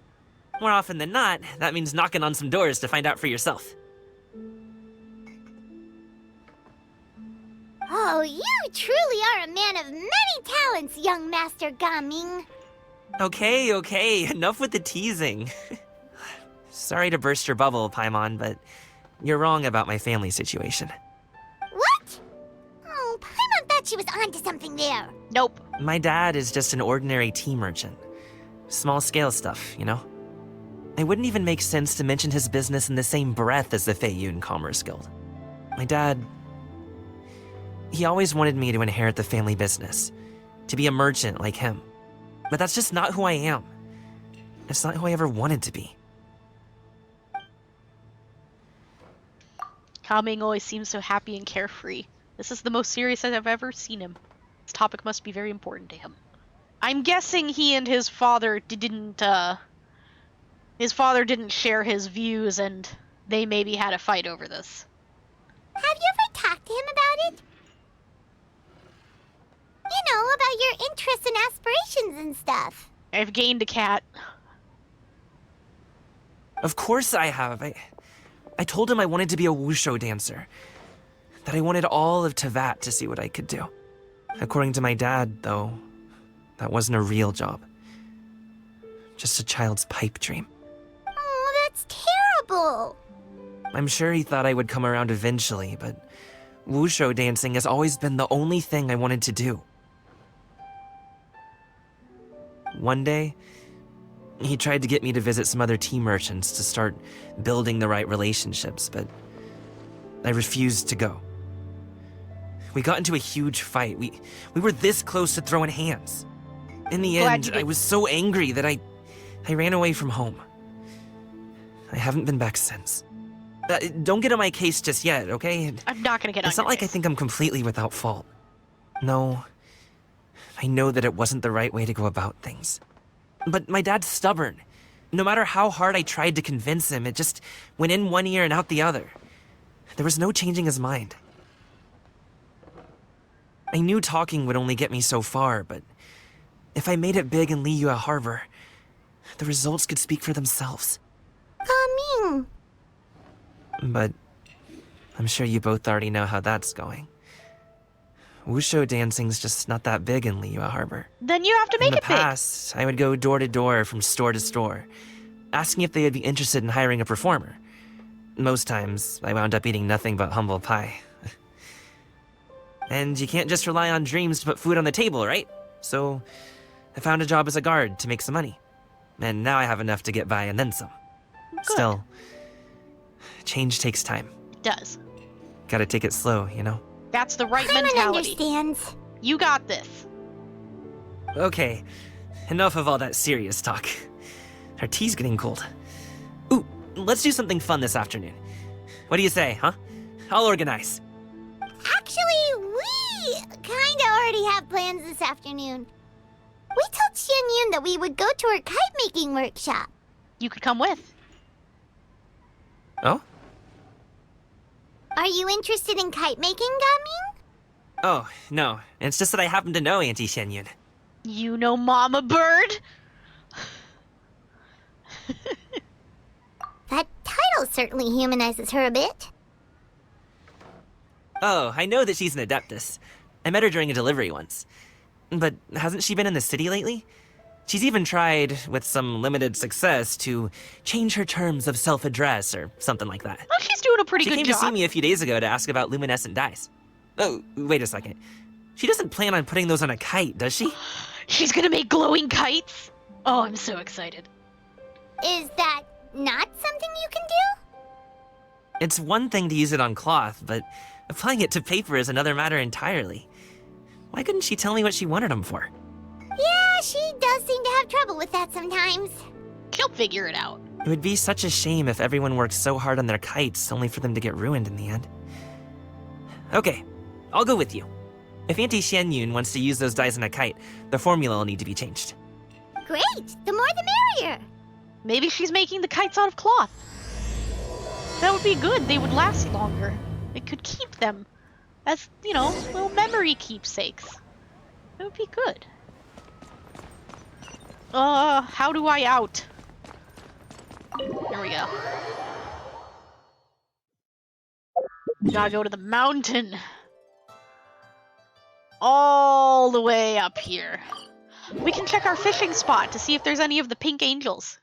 More often than not, that means knocking on some doors to find out for yourself. Oh, you truly are a man of many talents, young Master Gaming. Okay, enough with the teasing. Sorry to burst your bubble, Paimon, but you're wrong about my family situation. What? Oh, Paimon thought she was onto something there. Nope. My dad is just an ordinary tea merchant. Small-scale stuff, you know? It wouldn't even make sense to mention his business in the same breath as the Feiyun Commerce Guild. My dad... he always wanted me to inherit the family business, to be a merchant like him. But that's just not who I am. It's not who I ever wanted to be. Kaming always seems so happy and carefree. This is the most serious I've ever seen him. This topic must be very important to him. I'm guessing he and his father didn't share his views and they maybe had a fight over this. Have you ever talked to him about it? You know, about your interests and aspirations and stuff. I've gained a cat. Of course I have. I told him I wanted to be a wushu dancer. That I wanted all of Tevat to see what I could do. According to my dad, though, that wasn't a real job. Just a child's pipe dream. Oh, that's terrible. I'm sure he thought I would come around eventually, but wushu dancing has always been the only thing I wanted to do. One day, he tried to get me to visit some other tea merchants to start building the right relationships, but I refused to go. We got into a huge fight. We were this close to throwing hands. In the end, I was so angry that I ran away from home. I haven't been back since. Don't get on my case just yet, okay? I'm not gonna get on It's not like I think I'm completely without fault. No, I know that it wasn't the right way to go about things. But my dad's stubborn. No matter how hard I tried to convince him, it just went in one ear and out the other. There was no changing his mind. I knew talking would only get me so far, but if I made it big in Liyue Harbor, the results could speak for themselves. Coming. But I'm sure you both already know how that's going. Wushu dancing's just not that big in Liyue Harbor. Then you have to make it big. In the big. past, I would go door to door from store to store, asking if they would be interested in hiring a performer. Most times, I wound up eating nothing but humble pie. And you can't just rely on dreams to put food on the table, right? So I found a job as a guard to make some money. And now I have enough to get by and then some. Good. Still, change takes time. It does. Gotta take it slow, you know? That's the right Paimon mentality. understands. You got this. Okay, enough of all that serious talk. Our tea's getting cold. Ooh, let's do something fun this afternoon. What do you say, huh? I'll organize. Actually, we kinda already have plans this afternoon. We told Xianyun that we would go to her kite-making workshop. You could come with. Oh? Are you interested in kite-making, Gaming? Oh, no. It's just that I happen to know Auntie Xianyun. You know Mama Bird? That title certainly humanizes her a bit. Oh, I know that she's an Adeptus. I met her during a delivery once. But hasn't she been in the city lately? She's even tried, with some limited success, to change her terms of self-address or something like that. Well, she's doing a pretty She good came job. to see me a few days ago to ask about luminescent dyes. Oh, wait a second. She doesn't plan on putting those on a kite, does she? She's gonna make glowing kites? Oh, I'm so excited. Is that not something you can do? It's one thing to use it on cloth, but applying it to paper is another matter entirely. Why couldn't she tell me what she wanted them for? Yeah, she does seem to have trouble with that sometimes. She'll figure it out. It would be such a shame if everyone worked so hard on their kites only for them to get ruined in the end. Okay, I'll go with you. If Auntie Xianyun wants to use those dyes on a kite, the formula will need to be changed. Great! The more the merrier! Maybe she's making the kites out of cloth. That would be good. They would last longer. It could keep them as, you know, little memory keepsakes. That would be good. How do I out? Here we go. Gotta go to the mountain. All the way up here. We can check our fishing spot to see if there's any of the pink angels.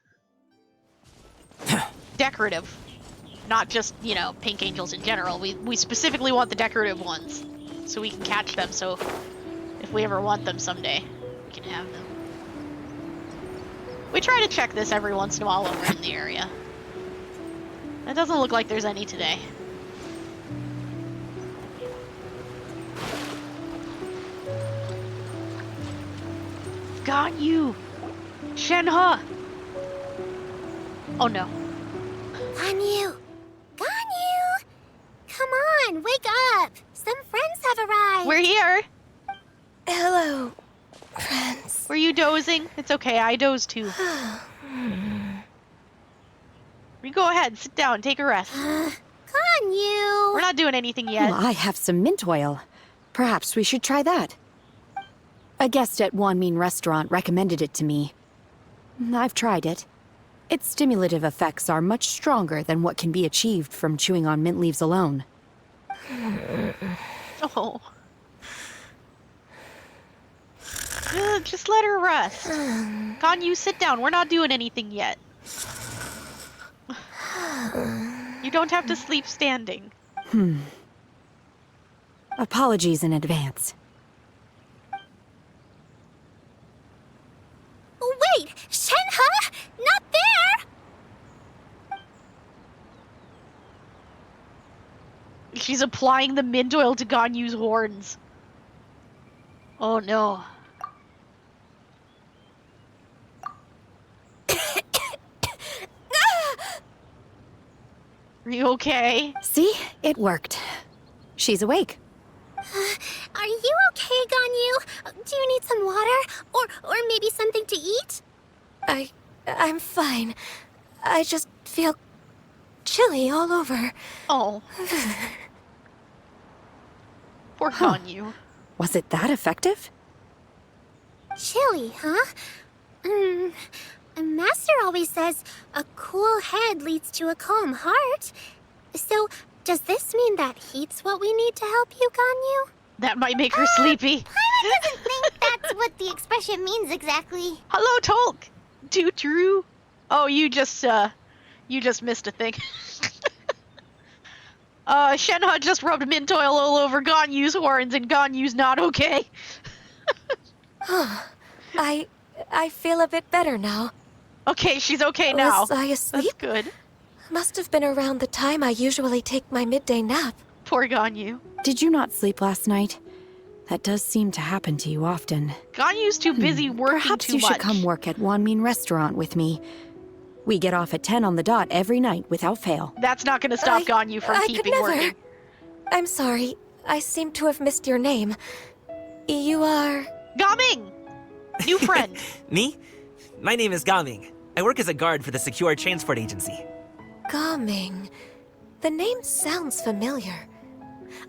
Decorative. Not just, you know, pink angels in general. We specifically want the decorative ones. So we can catch them, so if we ever want them someday, we can have them. We try to check this every once in a while when we're in the area. It doesn't look like there's any today. Got you! Shenhe! Oh no. Ganyu! Ganyu! Come on, wake up! Some friends have arrived! We're here! Hello, friends. Were you dozing? It's okay, I doze too. You go ahead, sit down, take a rest. Ganyu! Ganyu! We're not doing anything yet. Well, I have some mint oil. Perhaps we should try that. A guest at Wanmin Restaurant recommended it to me. I've tried it. Its stimulative effects are much stronger than what can be achieved from chewing on mint leaves alone. Oh. Just let her rest. Ganyu, sit down. We're not doing anything yet. You don't have to sleep standing. Apologies in advance. Wait! Shenhe! Not there! She's applying the mint oil to Ganyu's horns. Oh no. Are you okay? See? It worked. She's awake. Are you okay, Ganyu? Do you need some water? Or maybe something to eat? I'm fine. I just feel chilly all over. Oh. Poor Ganyu. Was it that effective? Chilly, huh? Master always says a cool head leads to a calm heart. So, does this mean that heat's what we need to help you, Ganyu? That might make her sleepy. Paimon doesn't think that's what the expression means exactly. Hello, Tolk. Too true. Oh, you just missed a thing. Shenhe just rubbed mint oil all over Ganyu's horns, and Ganyu's not okay. I feel a bit better now. Okay, she's okay now. Was I asleep? That's good. Must have been around the time I usually take my midday nap. Poor Ganyu. Did you not sleep last night? That does seem to happen to you often. Ganyu's too busy working Perhaps too you much. should come work at Wanmin Restaurant with me. We get off at 10 on the dot every night without fail. That's not gonna stop Ganyu from I keeping could never. working. I'm sorry. I seem to have missed your name. You are... Gaming! New friend. Me? My name is Gaming. I work as a guard for the Secure Transport Agency. Gaming. The name sounds familiar.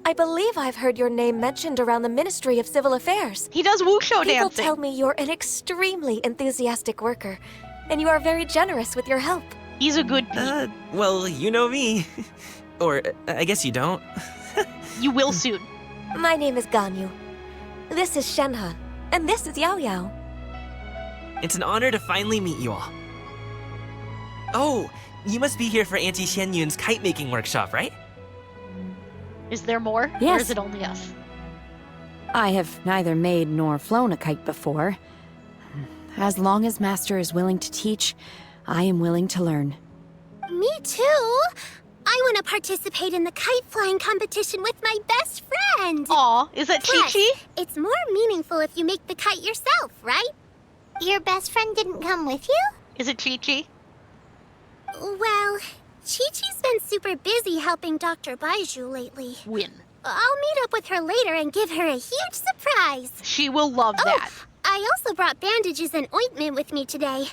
I believe I've heard your name mentioned around the Ministry of Civil Affairs. He does wuxio dancing. People tell me you're an extremely enthusiastic worker, and you are very generous with your help. He's a good Well, you know me. Or, I guess you don't. You will soon. My name is Ganyu. This is Shenhe, and this is Yao Yao. It's an honor to finally meet you all. Oh, you must be here for Auntie Xianyun's kite-making workshop, right? Is there more? Or Yes. is it only us? I have neither made nor flown a kite before. As long as Master is willing to teach, I am willing to learn. Me too. I want to participate in the kite flying competition with my best friend. Aw, is that Plus, Chi-Chi? it's more meaningful if you make the kite yourself, right? Your best friend didn't come with you? Is it Chi-Chi? Well, Chi-Chi's been super busy helping Dr. Baiju lately. Win. I'll meet up with her later and give her a huge surprise. She will love that. I also brought bandages and ointment with me today.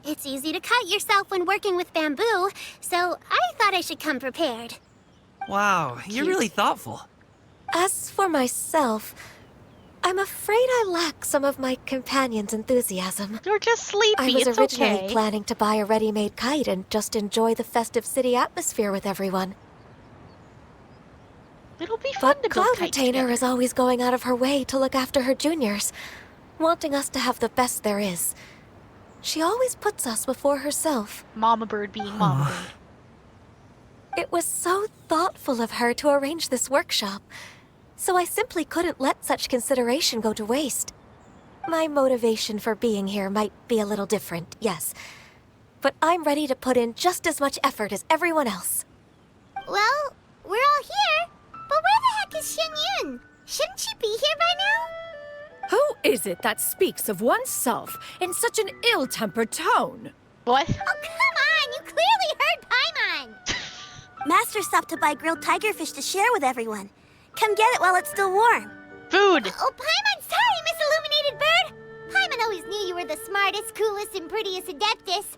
It's easy to cut yourself when working with bamboo, so I thought I should come prepared. Wow, you're really thoughtful. As for myself, I'm afraid I lack some of my companion's enthusiasm. You're just sleepy. I was It's originally okay. planning to buy a ready-made kite and just enjoy the festive city atmosphere with everyone. It'll be fun But to build Cloud kites Retainer together. is always going out of her way to look after her juniors, wanting us to have the best there is. She always puts us before herself. Mama Bird being Mama Bird. It was so thoughtful of her to arrange this workshop, so I simply couldn't let such consideration go to waste. My motivation for being here might be a little different, yes, but I'm ready to put in just as much effort as everyone else. Well, we're all here, but where the heck is Xianyun? Shouldn't she be here by now? Who is it that speaks of oneself in such an ill-tempered tone? What? Oh, come on! You clearly heard Paimon! Master stopped to buy grilled tigerfish to share with everyone. Come get it while it's still warm. Food! Oh, Paimon, sorry, Miss Illuminated Bird! Paimon always knew you were the smartest, coolest, and prettiest adeptus.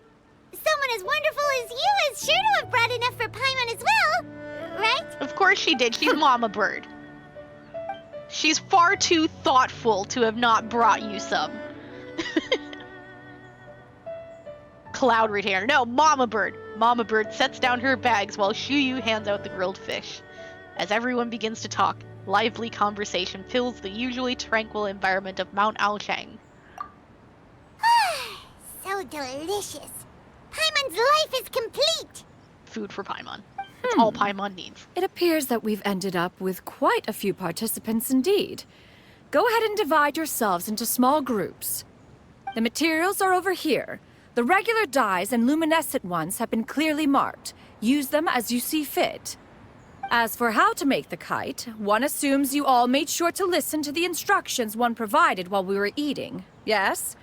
Someone as wonderful as you is sure to have brought enough for Paimon as well. right? Of course she did. She's Mama Bird. She's far too thoughtful to have not brought you some. Cloud Retainer. No, Mama Bird. Mama Bird sets down her bags while Shuyu hands out the grilled fish. As everyone begins to talk, lively conversation fills the usually tranquil environment of Mount Aoshang. So delicious. Paimon's life is complete. Food for Paimon. It's all Paimon needs. It appears that we've ended up with quite a few participants indeed. Go ahead and divide yourselves into small groups. The materials are over here. The regular dyes and luminescent ones have been clearly marked. Use them as you see fit. As for how to make the kite, one assumes you all made sure to listen to the instructions one provided while we were eating. Yes?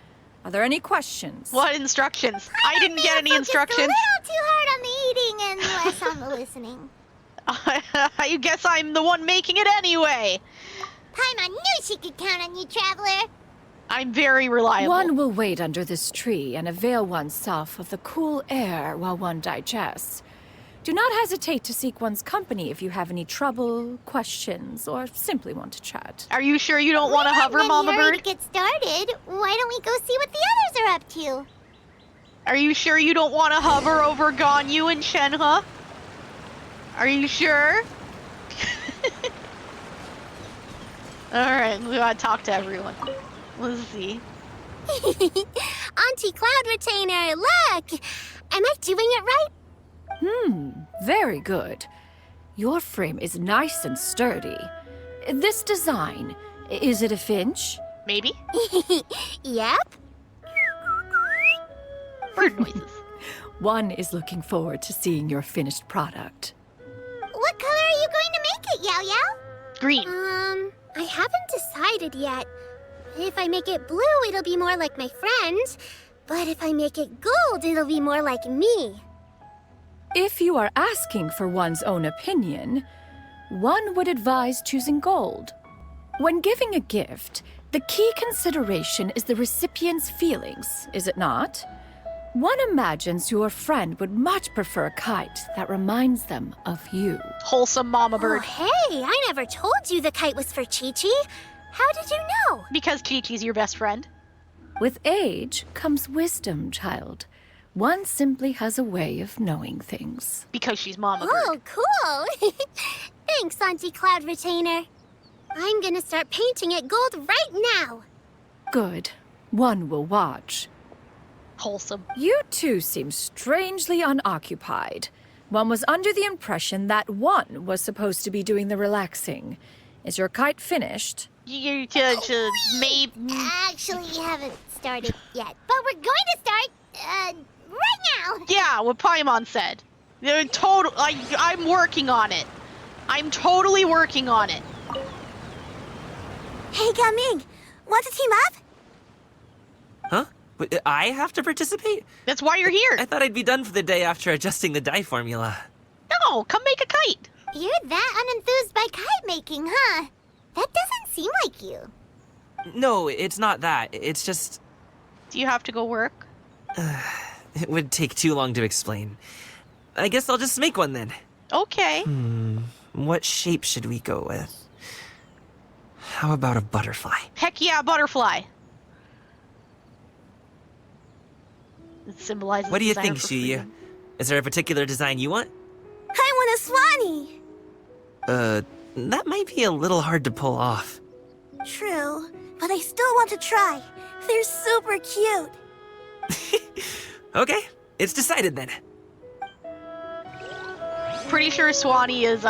Are there any questions? What instructions? I didn't get any instructions. A little too hard on the eating and less on the listening. I guess I'm the one making it anyway. Paimon knew she could count on you, Traveler. I'm very reliable. One will wait under this tree and avail oneself of the cool air while one digests. Do not hesitate to seek one's company if you have any trouble, questions, or simply want to chat. Are you sure you don't want to hover, Mama Bird? To get started, why don't we go see what the others are up to? Are you sure you don't want to hover over Ganyu and Shenhe? Are you sure? Alright, we gotta talk to everyone. Let's see. Auntie Cloud Retainer, look! Am I doing it right? Very good. Your frame is nice and sturdy. This design, is it a finch? Maybe. Yep. Bird noises. One is looking forward to seeing your finished product. What color are you going to make it, Yao Yao? Green. I haven't decided yet. If I make it blue, it'll be more like my friend. But if I make it gold, it'll be more like me. If you are asking for one's own opinion, one would advise choosing gold. When giving a gift, the key consideration is the recipient's feelings, is it not? One imagines your friend would much prefer a kite that reminds them of you. Wholesome Mama Bird. Oh, hey, I never told you the kite was for Chi-Chi. How did you know? Because Chi-Chi's your best friend. With age comes wisdom, child. One simply has a way of knowing things. Because she's Mama Bird. Oh, cool. Thanks, Auntie Cloud Retainer. I'm gonna start painting it gold right now. Good. One will watch. Wholesome. You two seem strangely unoccupied. One was under the impression that one was supposed to be doing the relaxing. Is your kite finished? You maybe. Actually, haven't started yet, but we're going to start, right now. Yeah, what Paimon said. They're I'm working on it. I'm totally working on it. Hey, Gaming, want to team up? Huh? But I have to participate? That's why you're here. I thought I'd be done for the day after adjusting the dye formula. No, come make a kite. You're that unenthused by kite making, huh? That doesn't seem like you. No, it's not that. It's just... Do you have to go work? It would take too long to explain. I guess I'll just make one then. Okay. What shape should we go with? How about a butterfly? Heck yeah, butterfly. It symbolizes. What do you desire think, for Shuyu? freedom. Is there a particular design you want? I want a swanee. That might be a little hard to pull off. True, but I still want to try. They're super cute. Okay, it's decided then. Pretty sure Swanee is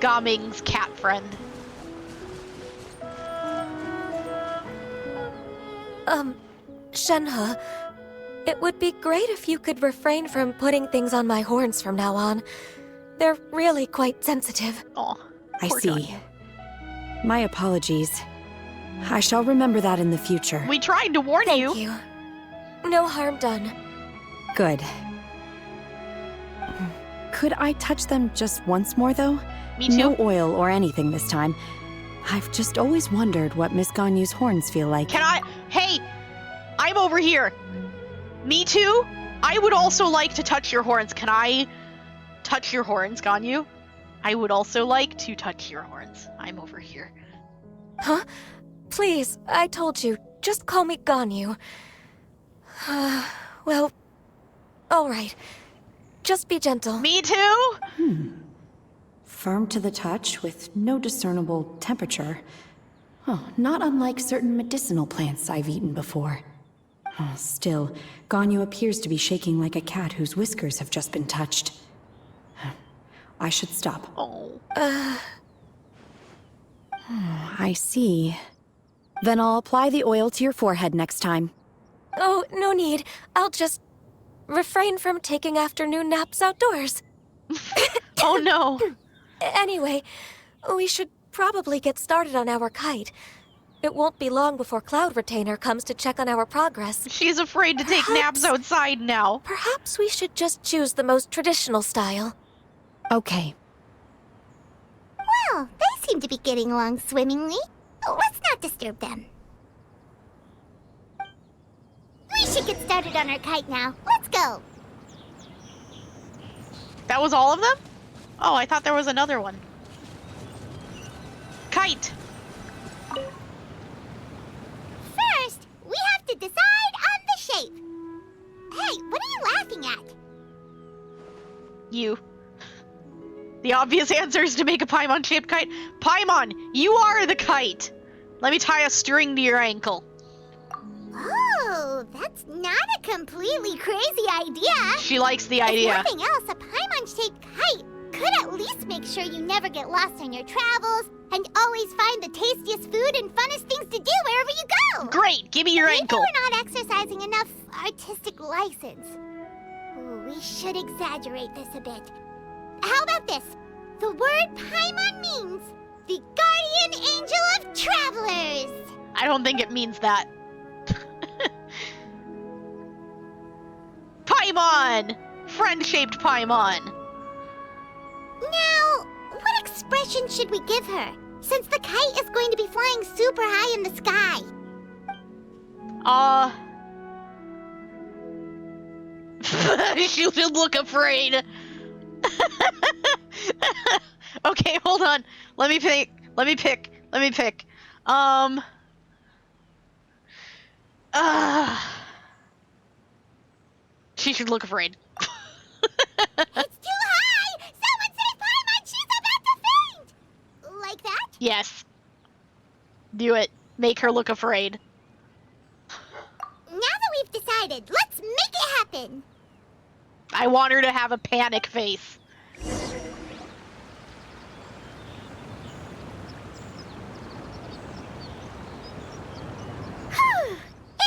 Gaming's cat friend. Shenhe, it would be great if you could refrain from putting things on my horns from now on. They're really quite sensitive. Oh, I see. My apologies. I shall remember that in the future. We tried to warn Thank you. No harm done. Good. Could I touch them just once more, though? Me too. No oil or anything this time. I've just always wondered what Miss Ganyu's horns feel like. Can I? Hey, I'm over here. Me too? I would also like to touch your horns. Can I touch your horns, Ganyu? I would also like to touch your horns. I'm over here. Huh? Please, I told you, just call me Ganyu. Well, alright. Just be gentle. Me too? Firm to the touch with no discernible temperature. Oh, not unlike certain medicinal plants I've eaten before. Oh, still, Ganyu appears to be shaking like a cat whose whiskers have just been touched. I should stop. Oh. I see. Then I'll apply the oil to your forehead next time. Oh, no need. I'll just refrain from taking afternoon naps outdoors. Oh no. Anyway, we should probably get started on our kite. It won't be long before Cloud Retainer comes to check on our progress. She's afraid to take naps outside now. Perhaps we should just choose the most traditional style. Okay. Well, they seem to be getting along swimmingly. Let's not disturb them. We should get started on our kite now. Let's go. That was all of them? Oh, I thought there was another one. Kite. First, we have to decide on the shape. Hey, what are you laughing at? You. The obvious answer is to make a Paimon-shaped kite. Paimon, you are the kite. Let me tie a string to your ankle. Oh, that's not a completely crazy idea. She likes the idea. If nothing else, a Paimon-shaped kite could at least make sure you never get lost on your travels and always find the tastiest food and funnest things to do wherever you go. Great, give me your ankle. Maybe we're not exercising enough artistic license. Ooh, we should exaggerate this a bit. How about this? The word Paimon means the guardian angel of travelers. I don't think it means that. Paimon! Friend-shaped Paimon. Now, what expression should we give her, since the kite is going to be flying super high in the sky? She should look afraid. Okay, hold on. Let me pick. She should look afraid. It's too high! Someone save Paimon! She's about to faint! Like that? Yes. Do it. Make her look afraid. Now that we've decided, let's make it happen! I want her to have a panic face.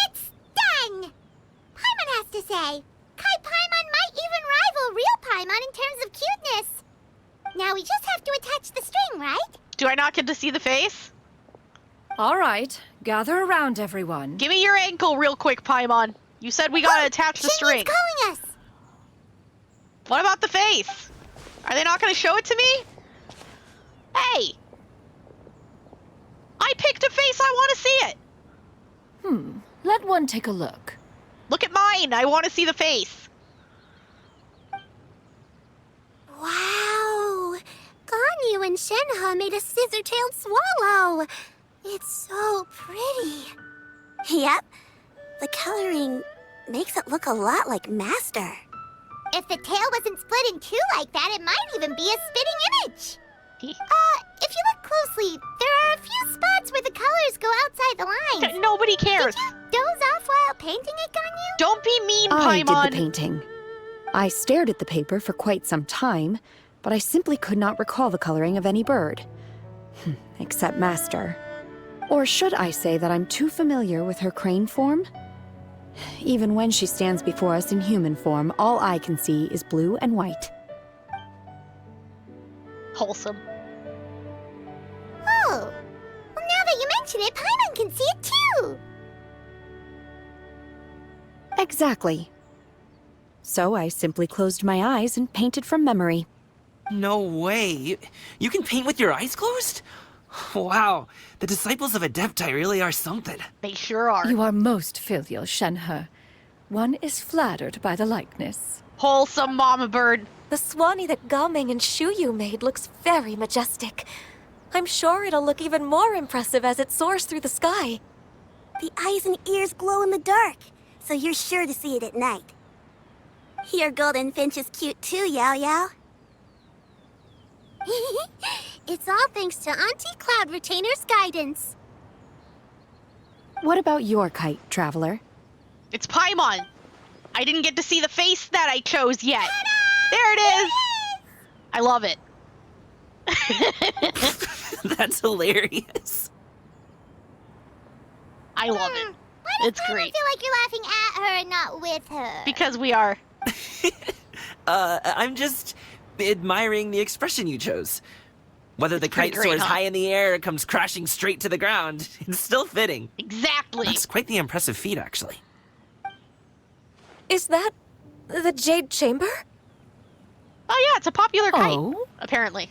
It's done! Paimon has to say, Kite Paimon might even rival real Paimon in terms of cuteness. Now we just have to attach the string, right? Do I not get to see the face? All right, gather around, everyone. Give me your ankle real quick, Paimon. You said we gotta attach the string. Shinran's calling us! What about the face? Are they not gonna show it to me? Hey! I picked a face, I wanna see it! Let one take a look. Look at mine, I wanna see the face. Wow! Ganyu and Shenhe made a scissor-tailed swallow! It's so pretty. Yep. The coloring makes it look a lot like Master. If the tail wasn't split in two like that, it might even be a spitting image. If you look closely, there are a few spots where the colors go outside the lines. Nobody cares. Did you doze off while painting it, Ganyu? Don't be mean, I Paimon. did the painting. I stared at the paper for quite some time, but I simply could not recall the coloring of any bird. Except Master. Or should I say that I'm too familiar with her crane form? Even when she stands before us in human form, all I can see is blue and white. Wholesome. Oh, well, now that you mention it, Paimon can see it too. Exactly. So I simply closed my eyes and painted from memory. No way. You can paint with your eyes closed? Wow, the disciples of Adepti really are something. They sure are. You are most filial, Shenhe. One is flattered by the likeness. Wholesome, Mama Bird. The Swanee that Gaming and Shuyu made looks very majestic. I'm sure it'll look even more impressive as it soars through the sky. The eyes and ears glow in the dark, so you're sure to see it at night. Your golden finch is cute too, Yao Yao. It's all thanks to Auntie Cloud Retainer's guidance. What about your kite, Traveler? It's Paimon. I didn't get to see the face that I chose yet. There it is. I love it. That's hilarious. I love it. It's great. I feel like you're laughing at her and not with her. Because we are. I'm just admiring the expression you chose. Whether the pretty kite great, soars huh? high in the air or comes crashing straight to the ground, it's still fitting. Exactly. That's quite the impressive feat, actually. Is that the Jade Chamber? Oh yeah, it's a popular kite, Oh? apparently.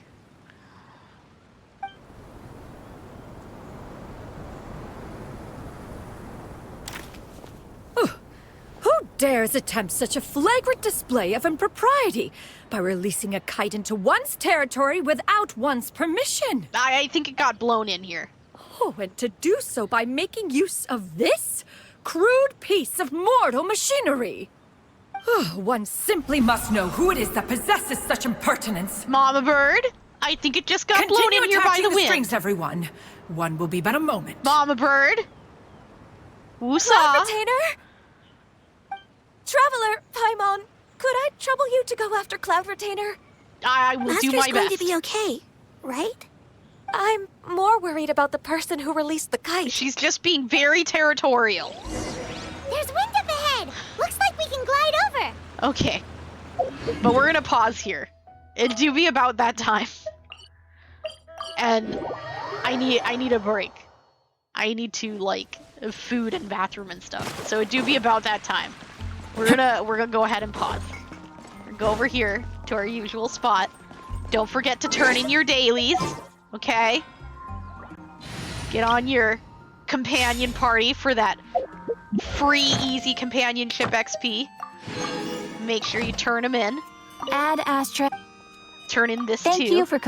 Who dares attempt such a flagrant display of impropriety by releasing a kite into one's territory without one's permission? I think it got blown in here. Oh, and to do so by making use of this crude piece of mortal machinery. One simply must know who it is that possesses such impertinence. Mama Bird, I think it just got blown Continue in here by attaching the the wind. strings, everyone. One will be but a moment. Mama Bird. Woosah. Cloud Retainer? Traveler, Paimon, could I trouble you to go after Cloud Retainer? I will do my Master's going best. to be okay, right? I'm more worried about the person who released the kite. She's just being very territorial. There's wind up ahead. Looks like we can glide over. Okay. But we're gonna pause here. It do be about that time. And I need a break. I need to like food and bathroom and stuff. So it do be about that time. We're gonna go ahead and pause. We're gonna go over here to our usual spot. Don't forget to turn in your dailies, okay? Get on your companion party for that free easy companionship XP. Make sure you turn them in. Add Astra. Turn in this Thank too. you for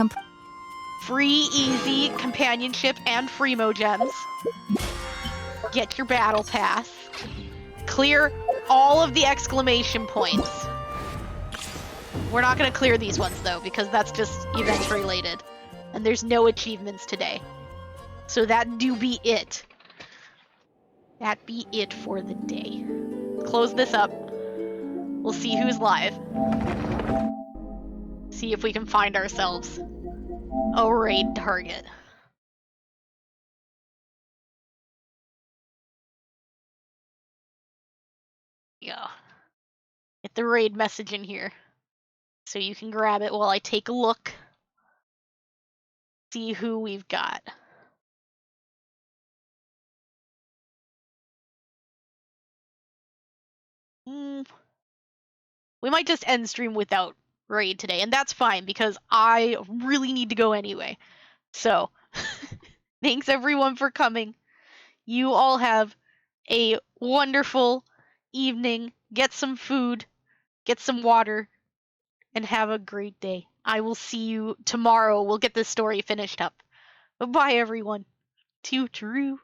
Free easy companionship and Freemo gems. Get your battle pass. Clear all of the exclamation points. We're not going to clear these ones though, because that's just events related. And there's no achievements today. So that do be it. That be it for the day. Close this up. We'll see who's live. See if we can find ourselves a raid target. Yeah. Get the raid message in here. So you can grab it while I take a look. See who we've got. We might just end stream without raid today, and that's fine because I really need to go anyway. So, thanks everyone for coming. You all have a wonderful evening. Get some food, get some water, and have a great day. I will see you tomorrow. We'll get this story finished up. Bye, everyone. Too true.